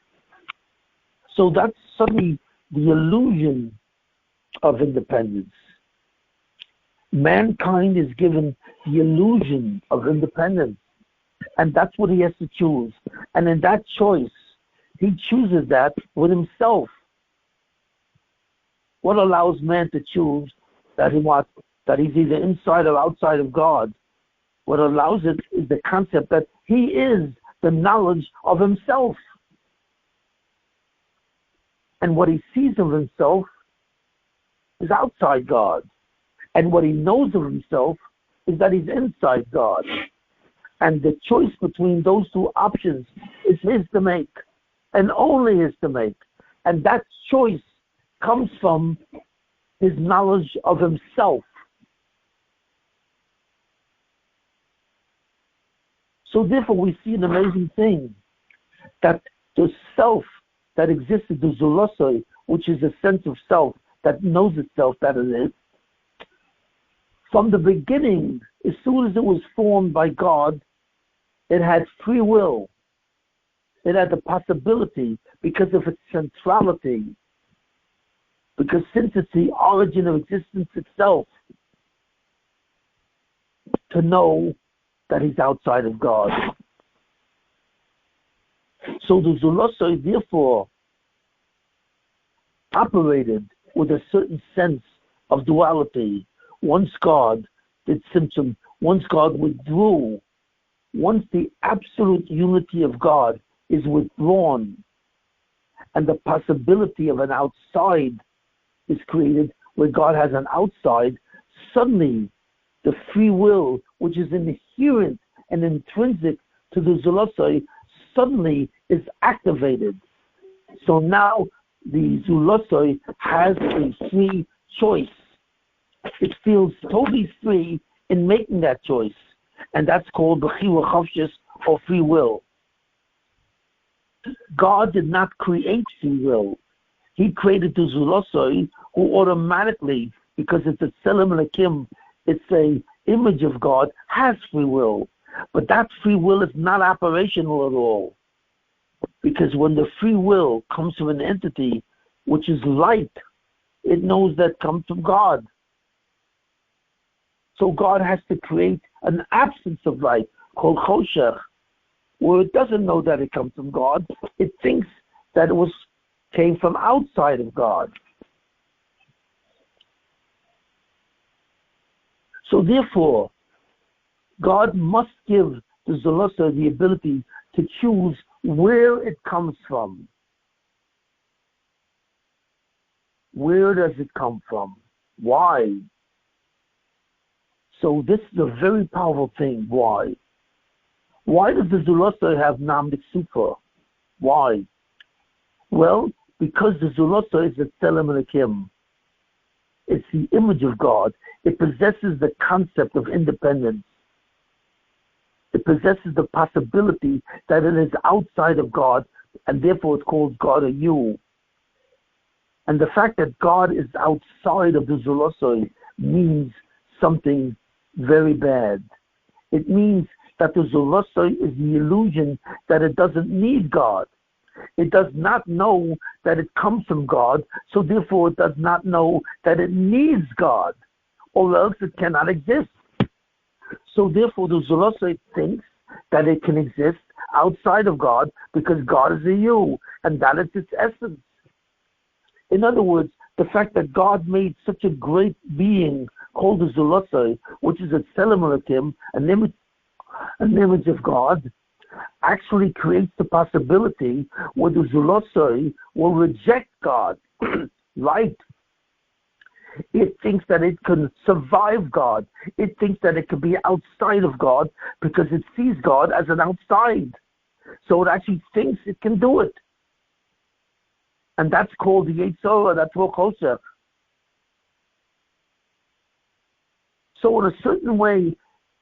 So that's suddenly the illusion of independence. Mankind is given the illusion of independence, and that's what he has to choose. And in that choice, he chooses that with himself. What allows man to choose that he wants, that he's either inside or outside of God? What allows it is the concept that he is the knowledge of himself. And what he sees of himself is outside God. And what he knows of himself is that he's inside God. And the choice between those two options is his to make, and only his to make. And that choice comes from his knowledge of himself. So therefore we see an amazing thing, that the self that existed, the Zulosoi, which is a sense of self that knows itself that it is, from the beginning, as soon as it was formed by God, it had free will. It had the possibility, because of its centrality, because since it's the origin of existence itself, to know that he's outside of God. So the Zulosoi, therefore, operated with a certain sense of duality. Once God did Tzimtzum, once God withdrew, once the absolute unity of God is withdrawn, and the possibility of an outside is created, where God has an outside, suddenly the free will, which is inherent and intrinsic to the Zulosoi, suddenly is activated. So now the Zulosoi has a free choice. It feels totally free in making that choice. And that's called Bechira Chavshis, or free will. God did not create free will. He created the Zulosoi, who automatically, because it's a Tselem Elokim, it's an image of God, has free will. But that free will is not operational at all. Because when the free will comes from an entity which is light, it knows that comes from God. So God has to create an absence of light called choshech, where it doesn't know that it comes from God. It thinks that it came from outside of God. So therefore, God must give the Zulosoi the ability to choose where it comes from. Where does it come from? Why? So this is a very powerful thing. Why? Why does the Zulosoi have Nam Sufa? Why? Well, because the Zulasa is a Tzelem Elokim. It's the image of God. It possesses the concept of independence. It possesses the possibility that it is outside of God, and therefore it's called God or you. And the fact that God is outside of the Zulasa means something very bad. It means that the Zulasa is the illusion that it doesn't need God. It does not know that it comes from God, so therefore it does not know that it needs God, or else it cannot exist. So therefore the Zulasa thinks that it can exist outside of God because God is a you, and that is its essence. In other words, the fact that God made such a great being called the Zulasa, which is a Tzelem Elokim, an image of God, actually creates the possibility where the Zulasa will reject God. Right? It thinks that it can survive God. It thinks that it can be outside of God because it sees God as an outside. So it actually thinks it can do it. And that's called the Yetzirah, that's Rochosech. So in a certain way,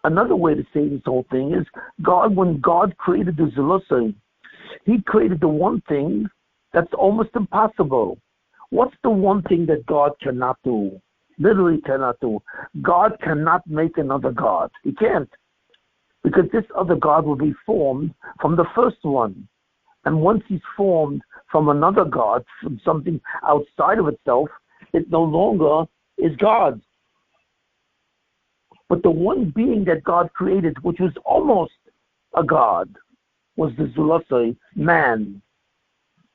another way to say this whole thing is, when God created the Zulasa, He created the one thing that's almost impossible. What's the one thing that God cannot do? Literally cannot do. God cannot make another God. He can't. Because this other God will be formed from the first one. And once he's formed from another God, from something outside of itself, it no longer is God. But the one being that God created, which was almost a God, was the Zulasa, man.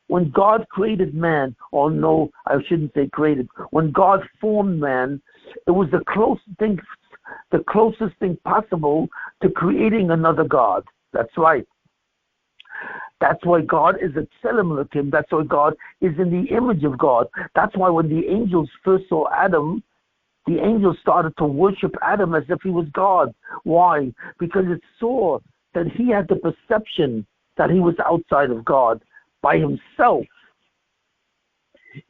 When God created man, or no, I shouldn't say created, when God formed man, it was the closest thing possible to creating another God. That's right. That's why God is a Tzelem Elokim. That's why God is in the image of God. That's why when the angels first saw Adam, the angels started to worship Adam as if he was God. Why? Because it saw that he had the perception that he was outside of God by himself.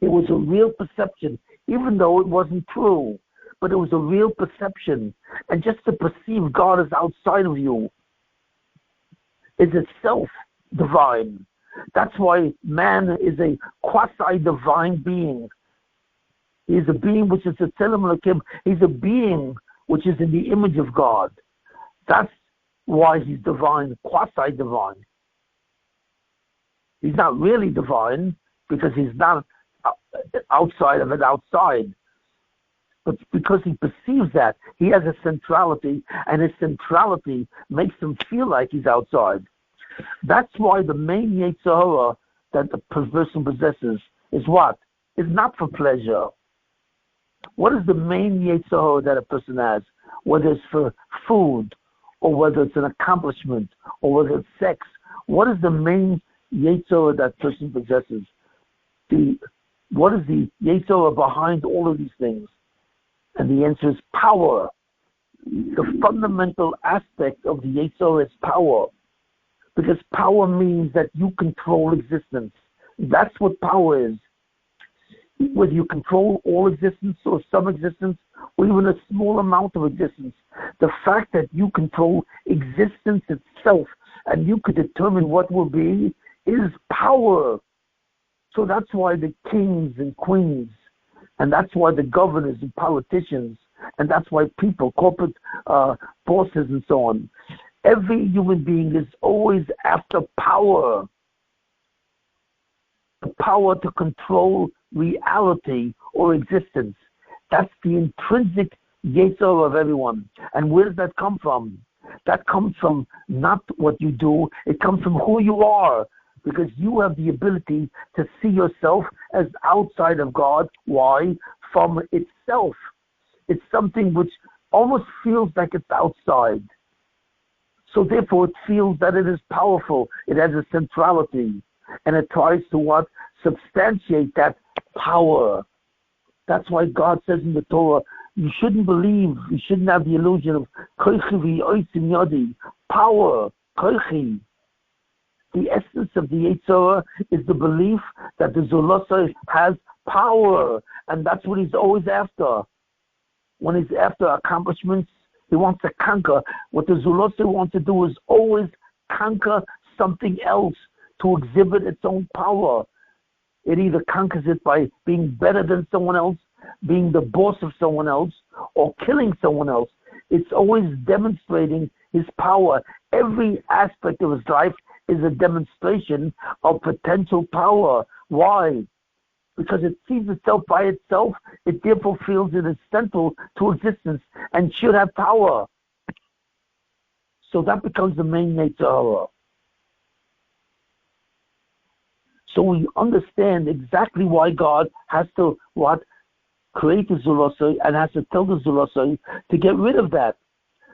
It was a real perception, even though it wasn't true. But it was a real perception. And just to perceive God as outside of you is itself divine. That's why man is a quasi-divine being. He is a being which is a Tzelem Elokim. He's a being which is in the image of God. That's why he's divine, quasi-divine. He's not really divine because he's not outside of it outside. But because he perceives that, he has a centrality, and his centrality makes him feel like he's outside. That's why the main Yetzirah that the person possesses is what? Is not for pleasure. What is the main Yetzirah that a person has? Whether it's for food, or whether it's an accomplishment, or whether it's sex. What is the main Yetzirah that person possesses? What is the Yetzirah behind all of these things? And the answer is power. The fundamental aspect of the Yetzirah is power. Because power means that you control existence. That's what power is. Whether you control all existence or some existence, or even a small amount of existence, the fact that you control existence itself and you could determine what will be is power. So that's why the kings and queens, and that's why the governors and politicians, and that's why people, corporate bosses and so on, every human being is always after power. The power to control reality or existence. That's the intrinsic Yetzirah of everyone. And where does that come from? That comes from not what you do, it comes from who you are. Because you have the ability to see yourself as outside of God. Why? From itself. It's something which almost feels like it's outside. So therefore it feels that it is powerful. It has a centrality. And it tries to what? Substantiate that power. That's why God says in the Torah, you shouldn't believe, you shouldn't have the illusion of koichi v'oitzim yodi, power, koichi. The essence of the Yetzer Hara is the belief that the Zulosai has power, and that's what he's always after. When he's after accomplishments, he wants to conquer. What the Zulosai wants to do is always conquer something else to exhibit its own power. It either conquers it by being better than someone else, being the boss of someone else, or killing someone else. It's always demonstrating his power. Every aspect of his life is a demonstration of potential power. Why? Because it sees itself by itself, it therefore feels it is central to existence and should have power. So that becomes the main Yetzer Hara. So we understand exactly why God has to create the Zulosai and has to tell the Zulosai to get rid of that.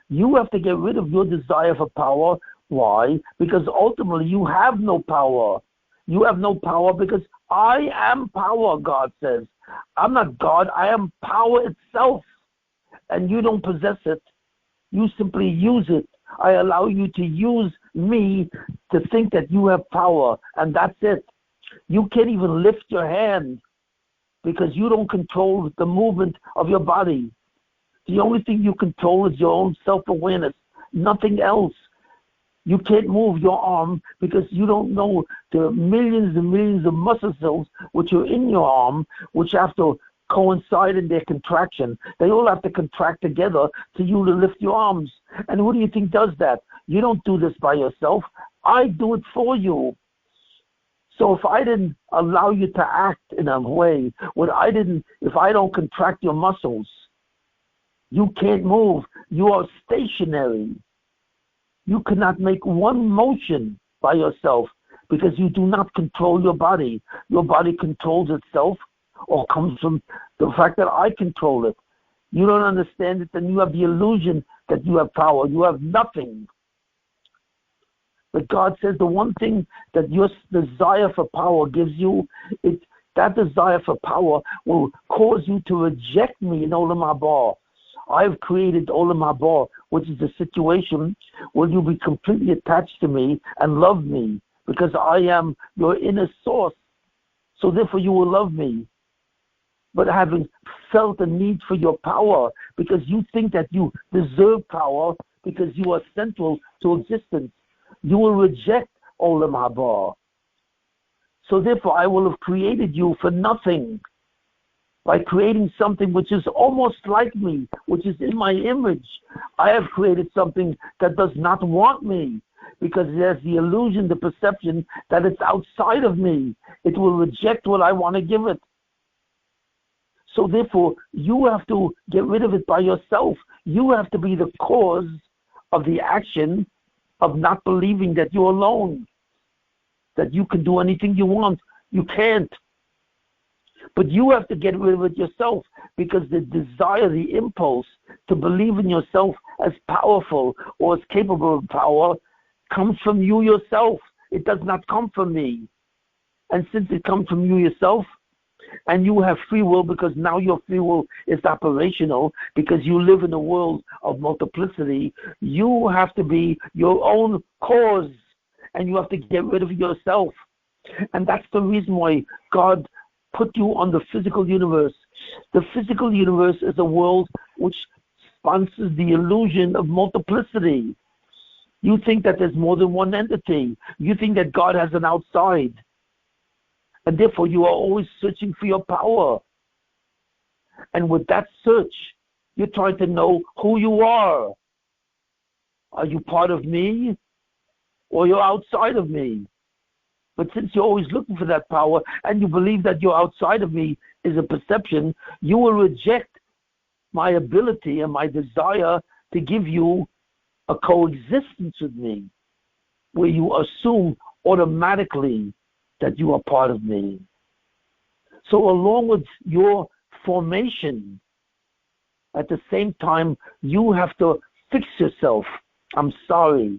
You have to get rid of your desire for power. Why? Because ultimately you have no power. You have no power because I am power, God says. I'm not God, I am power itself. And you don't possess it. You simply use it. I allow you to use me to think that you have power, and that's it. You can't even lift your hand because you don't control the movement of your body. The only thing you control is your own self-awareness, nothing else. You can't move your arm because you don't know the millions and millions of muscle cells which are in your arm, which have to coincide in their contraction. They all have to contract together for you to lift your arms. And who do you think does that? You don't do this by yourself. I do it for you. So if I didn't allow you to act in a way, if I don't contract your muscles, you can't move. You are stationary. You cannot make one motion by yourself because you do not control your body. Your body controls itself or comes from the fact that I control it. You don't understand it, then you have the illusion that you have power. You have nothing. But God says the one thing that your desire for power gives you, that desire for power will cause you to reject me in Olam Haba. I've created Olam Haba, which is a situation where you'll be completely attached to me and love me because I am your inner source. So therefore you will love me. But having felt the need for your power because you think that you deserve power because you are central to existence, you will reject Olam Haba. So therefore I will have created you for nothing by creating something which is almost like me, which is in my image. I have created something that does not want me because it has the illusion, the perception that it's outside of me. It will reject what I want to give it. So therefore, you have to get rid of it by yourself. You have to be the cause of the action of not believing that you're alone, that you can do anything you want. You can't. But you have to get rid of it yourself because the desire, the impulse to believe in yourself as powerful or as capable of power comes from you yourself. It does not come from me. And since it comes from you yourself, and you have free will because now your free will is operational because you live in a world of multiplicity, you have to be your own cause and you have to get rid of yourself. And that's the reason why God put you on the physical universe. The physical universe is a world which sponsors the illusion of multiplicity. You think that there's more than one entity. You think that God has an outside. And therefore, you are always searching for your power. And with that search, you're trying to know who you are. Are you part of me? Or you're outside of me? But since you're always looking for that power, and you believe that you're outside of me is a perception, you will reject my ability and my desire to give you a coexistence with me, where you assume automatically that you are part of me. So along with your formation, at the same time, you have to fix yourself. I'm sorry.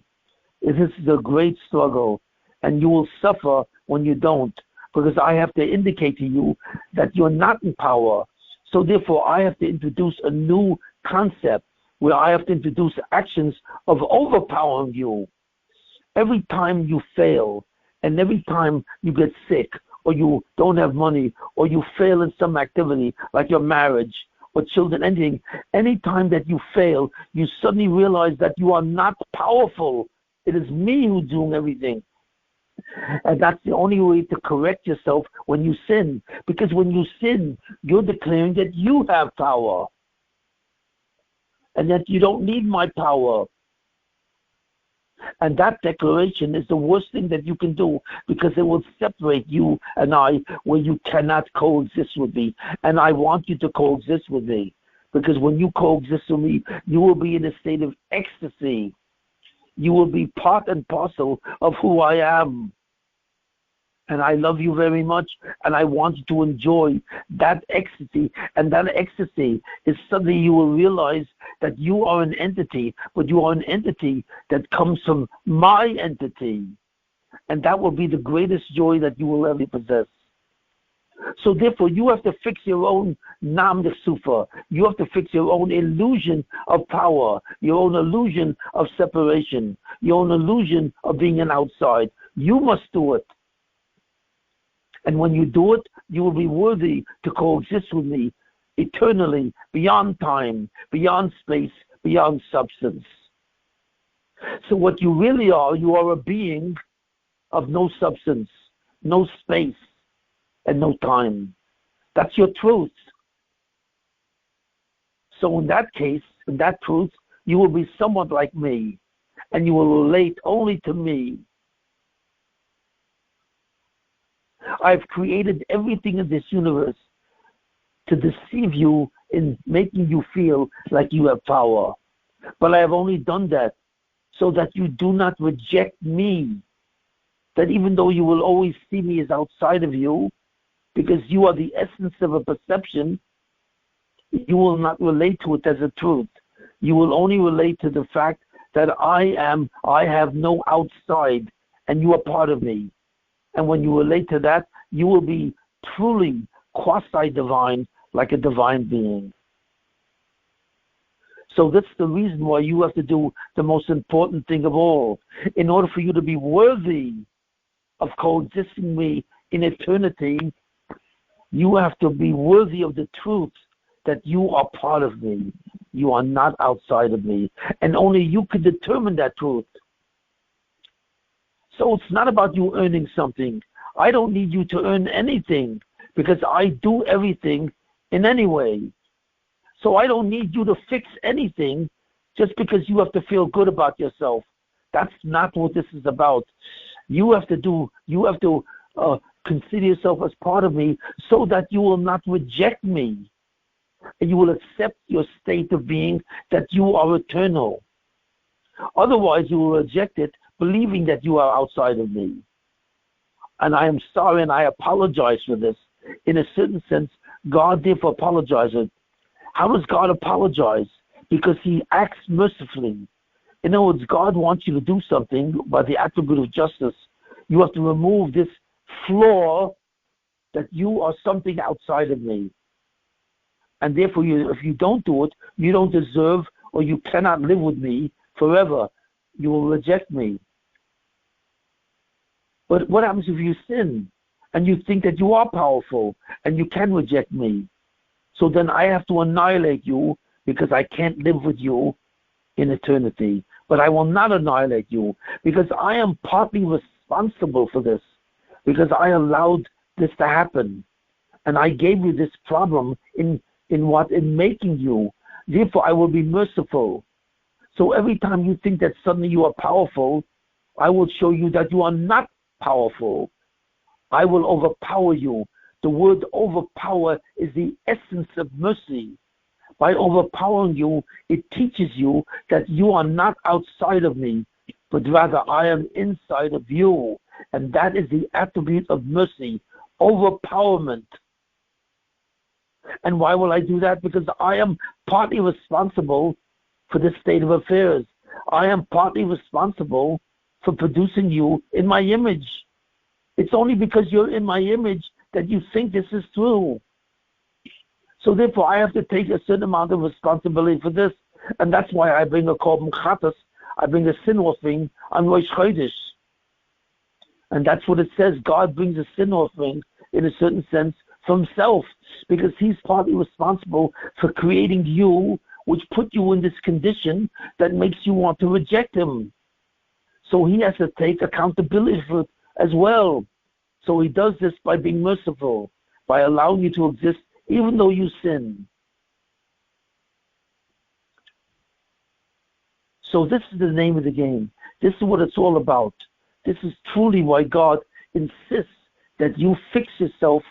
This is a great struggle, and you will suffer when you don't, because I have to indicate to you that you're not in power. So therefore, I have to introduce a new concept where I have to introduce actions of overpowering you. Every time you fail, And every time you get sick, or you don't have money, or you fail in some activity, like your marriage, or children, anything, any time that you fail, you suddenly realize that you are not powerful. It is me who's doing everything. And that's the only way to correct yourself when you sin. Because when you sin, you're declaring that you have power. And that you don't need my power. And that declaration is the worst thing that you can do, because it will separate you and I, where you cannot coexist with me. And I want you to coexist with me, because when you coexist with me, you will be in a state of ecstasy. You will be part and parcel of who I am. And I love you very much, and I want you to enjoy that ecstasy. And that ecstasy is suddenly you will realize that you are an entity, but you are an entity that comes from my entity. And that will be the greatest joy that you will ever possess. So therefore, you have to fix your own nam sufa. You have to fix your own illusion of power, your own illusion of separation, your own illusion of being an outside. You must do it. And when you do it, you will be worthy to coexist with me eternally, beyond time, beyond space, beyond substance. So what you really are, you are a being of no substance, no space, and no time. That's your truth. So in that case, in that truth, you will be somewhat like me, and you will relate only to me. I've created everything in this universe to deceive you in making you feel like you have power. But I have only done that so that you do not reject me. That even though you will always see me as outside of you, because you are the essence of a perception, you will not relate to it as a truth. You will only relate to the fact that I have no outside, and you are part of me. And when you relate to that, you will be truly quasi-divine, like a divine being. So that's the reason why you have to do the most important thing of all. In order for you to be worthy of coexisting with me in eternity, you have to be worthy of the truth that you are part of me. You are not outside of me. And only you can determine that truth. So it's not about you earning something. I don't need you to earn anything, because I do everything in any way. So I don't need you to fix anything just because you have to feel good about yourself. That's not what this is about. You have to consider yourself as part of me so that you will not reject me. And you will accept your state of being, that you are eternal. Otherwise, you will reject it, believing that you are outside of me. And I am sorry, and I apologize for this. In a certain sense, God therefore apologizes. How does God apologize? Because he acts mercifully. In other words, God wants you to do something by the attribute of justice. You have to remove this flaw that you are something outside of me. And therefore, if you don't do it, you don't deserve, or you cannot live with me forever. You will reject me. But what happens if you sin and you think that you are powerful and you can reject me? So then I have to annihilate you, because I can't live with you in eternity. But I will not annihilate you, because I am partly responsible for this, because I allowed this to happen. And I gave you this problem in making you. Therefore, I will be merciful. So every time you think that suddenly you are powerful, I will show you that you are not powerful. I will overpower you. The word overpower is the essence of mercy. By overpowering you, it teaches you that you are not outside of me, but rather I am inside of you. And that is the attribute of mercy, overpowerment. And why will I do that? Because I am partly responsible for this state of affairs. I am partly responsible for producing you in my image. It's only because you're in my image that you think this is true. So therefore, I have to take a certain amount of responsibility for this. And that's why I bring a korban chatas, I bring a sin offering on Rosh Chodesh. And that's what it says. God brings a sin offering, in a certain sense, from himself, because he's partly responsible for creating you, which put you in this condition that makes you want to reject him. So he has to take accountability for it as well. So he does this by being merciful, by allowing you to exist even though you sin. So this is the name of the game. This is what it's all about. This is truly why God insists that you fix yourself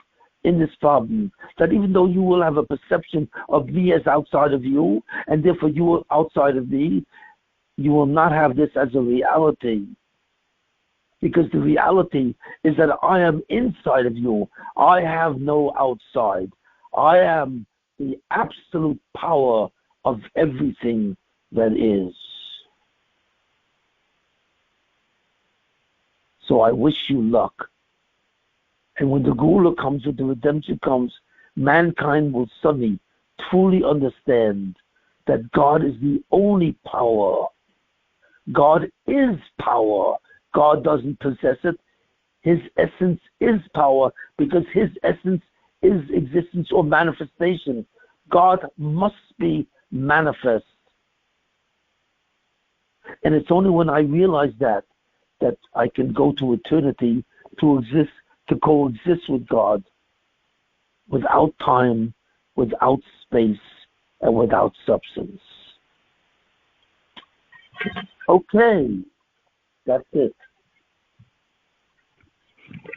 in this problem. That even though you will have a perception of me as outside of you, and therefore you are outside of me, you will not have this as a reality. Because the reality is that I am inside of you. I have no outside. I am the absolute power of everything that is. So I wish you luck. And when the Geula comes, when the redemption comes, mankind will suddenly truly understand that God is the only power. God is power. God doesn't possess it. His essence is power because his essence is existence or manifestation. God must be manifest. And it's only when I realize that I can go to eternity to exist, to coexist with God without time, without space, and without substance. Okay, that's it.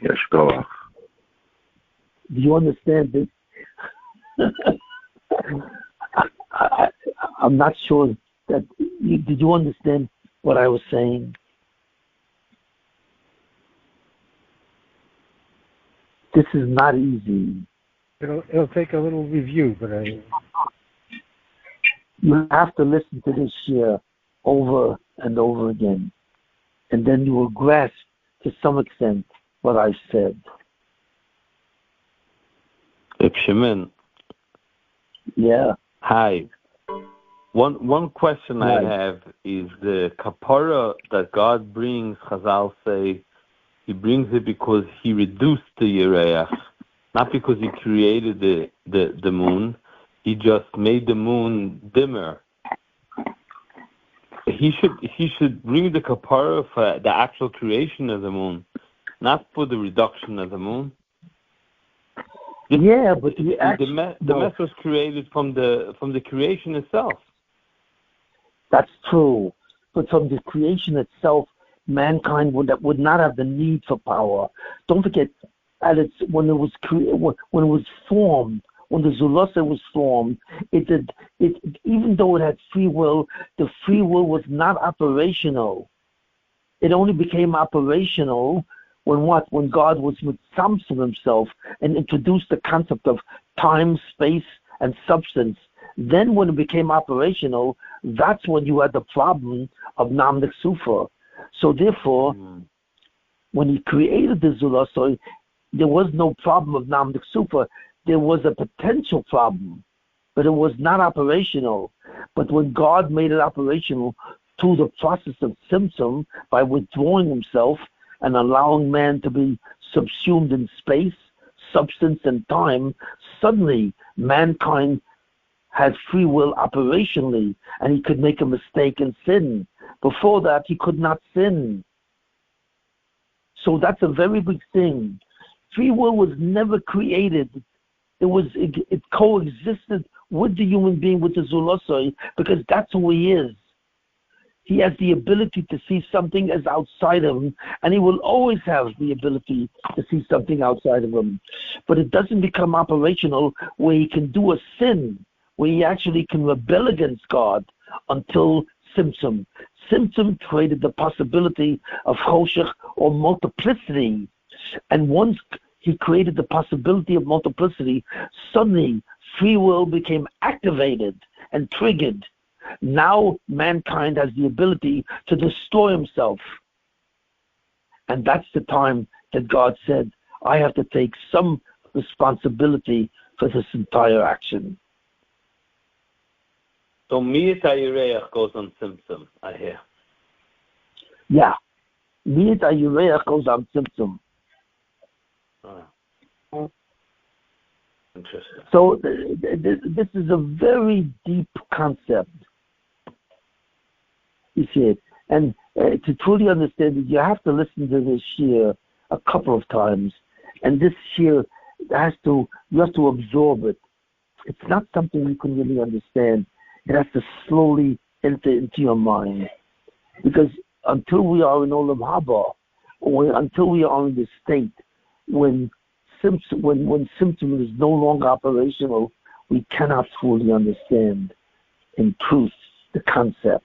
Yes, go. Do you understand this? I'm not sure that did you understand what I was saying? This is not easy. It'll take a little review, but you have to listen to this year over and over again, and then you will grasp to some extent what I said. Shimon. Yeah. Hi. One question Hi. I have is the kapara that God brings. Chazal say he brings it because he reduced the Yereach, not because he created the moon. He just made the moon dimmer. He should bring the kapara for the actual creation of the moon, not for the reduction of the moon. But the mess was created from the creation itself. That's true, but from the creation itself, mankind would not have the need for power. Don't forget, when it was formed, when the Zulasa was formed, it even though it had free will, the free will was not operational. It only became operational when God was with Tzimtzum himself and introduced the concept of time, space, and substance. Then when it became operational, that's when you had the problem of Namdik Sufa. So therefore, when he created the Zulasa, there was no problem of Namdik Sufa. There was a potential problem, but it was not operational. But when God made it operational through the process of Tzimtzum, by withdrawing himself and allowing man to be subsumed in space, substance, and time, suddenly mankind had free will operationally, and he could make a mistake and sin. Before that, he could not sin. So that's a very big thing. Free will was never created. It coexisted with the human being, with the Zulosoi, because that's who he is. He has the ability to see something as outside of him, and he will always have the ability to see something outside of him. But it doesn't become operational where he can do a sin, where he actually can rebel against God until Tzimtzum. Tzimtzum created the possibility of choshech or multiplicity. And once he created the possibility of multiplicity, suddenly free will became activated and triggered. Now mankind has the ability to destroy himself. And that's the time that God said, I have to take some responsibility for this entire action. So Miyat HaYereach goes on Tzimtzum, I hear. Yeah. Miyat Ayureach goes on Tzimtzum. Interesting. So this is a very deep concept. You see it. And to truly understand it, you have to listen to this shir a couple of times. And this shir you have to absorb it. It's not something you can really understand. It has to slowly enter into your mind. Because until we are in Olam Haba, or until we are in the state when Tzimtzum is no longer operational, we cannot fully understand in truth the concept.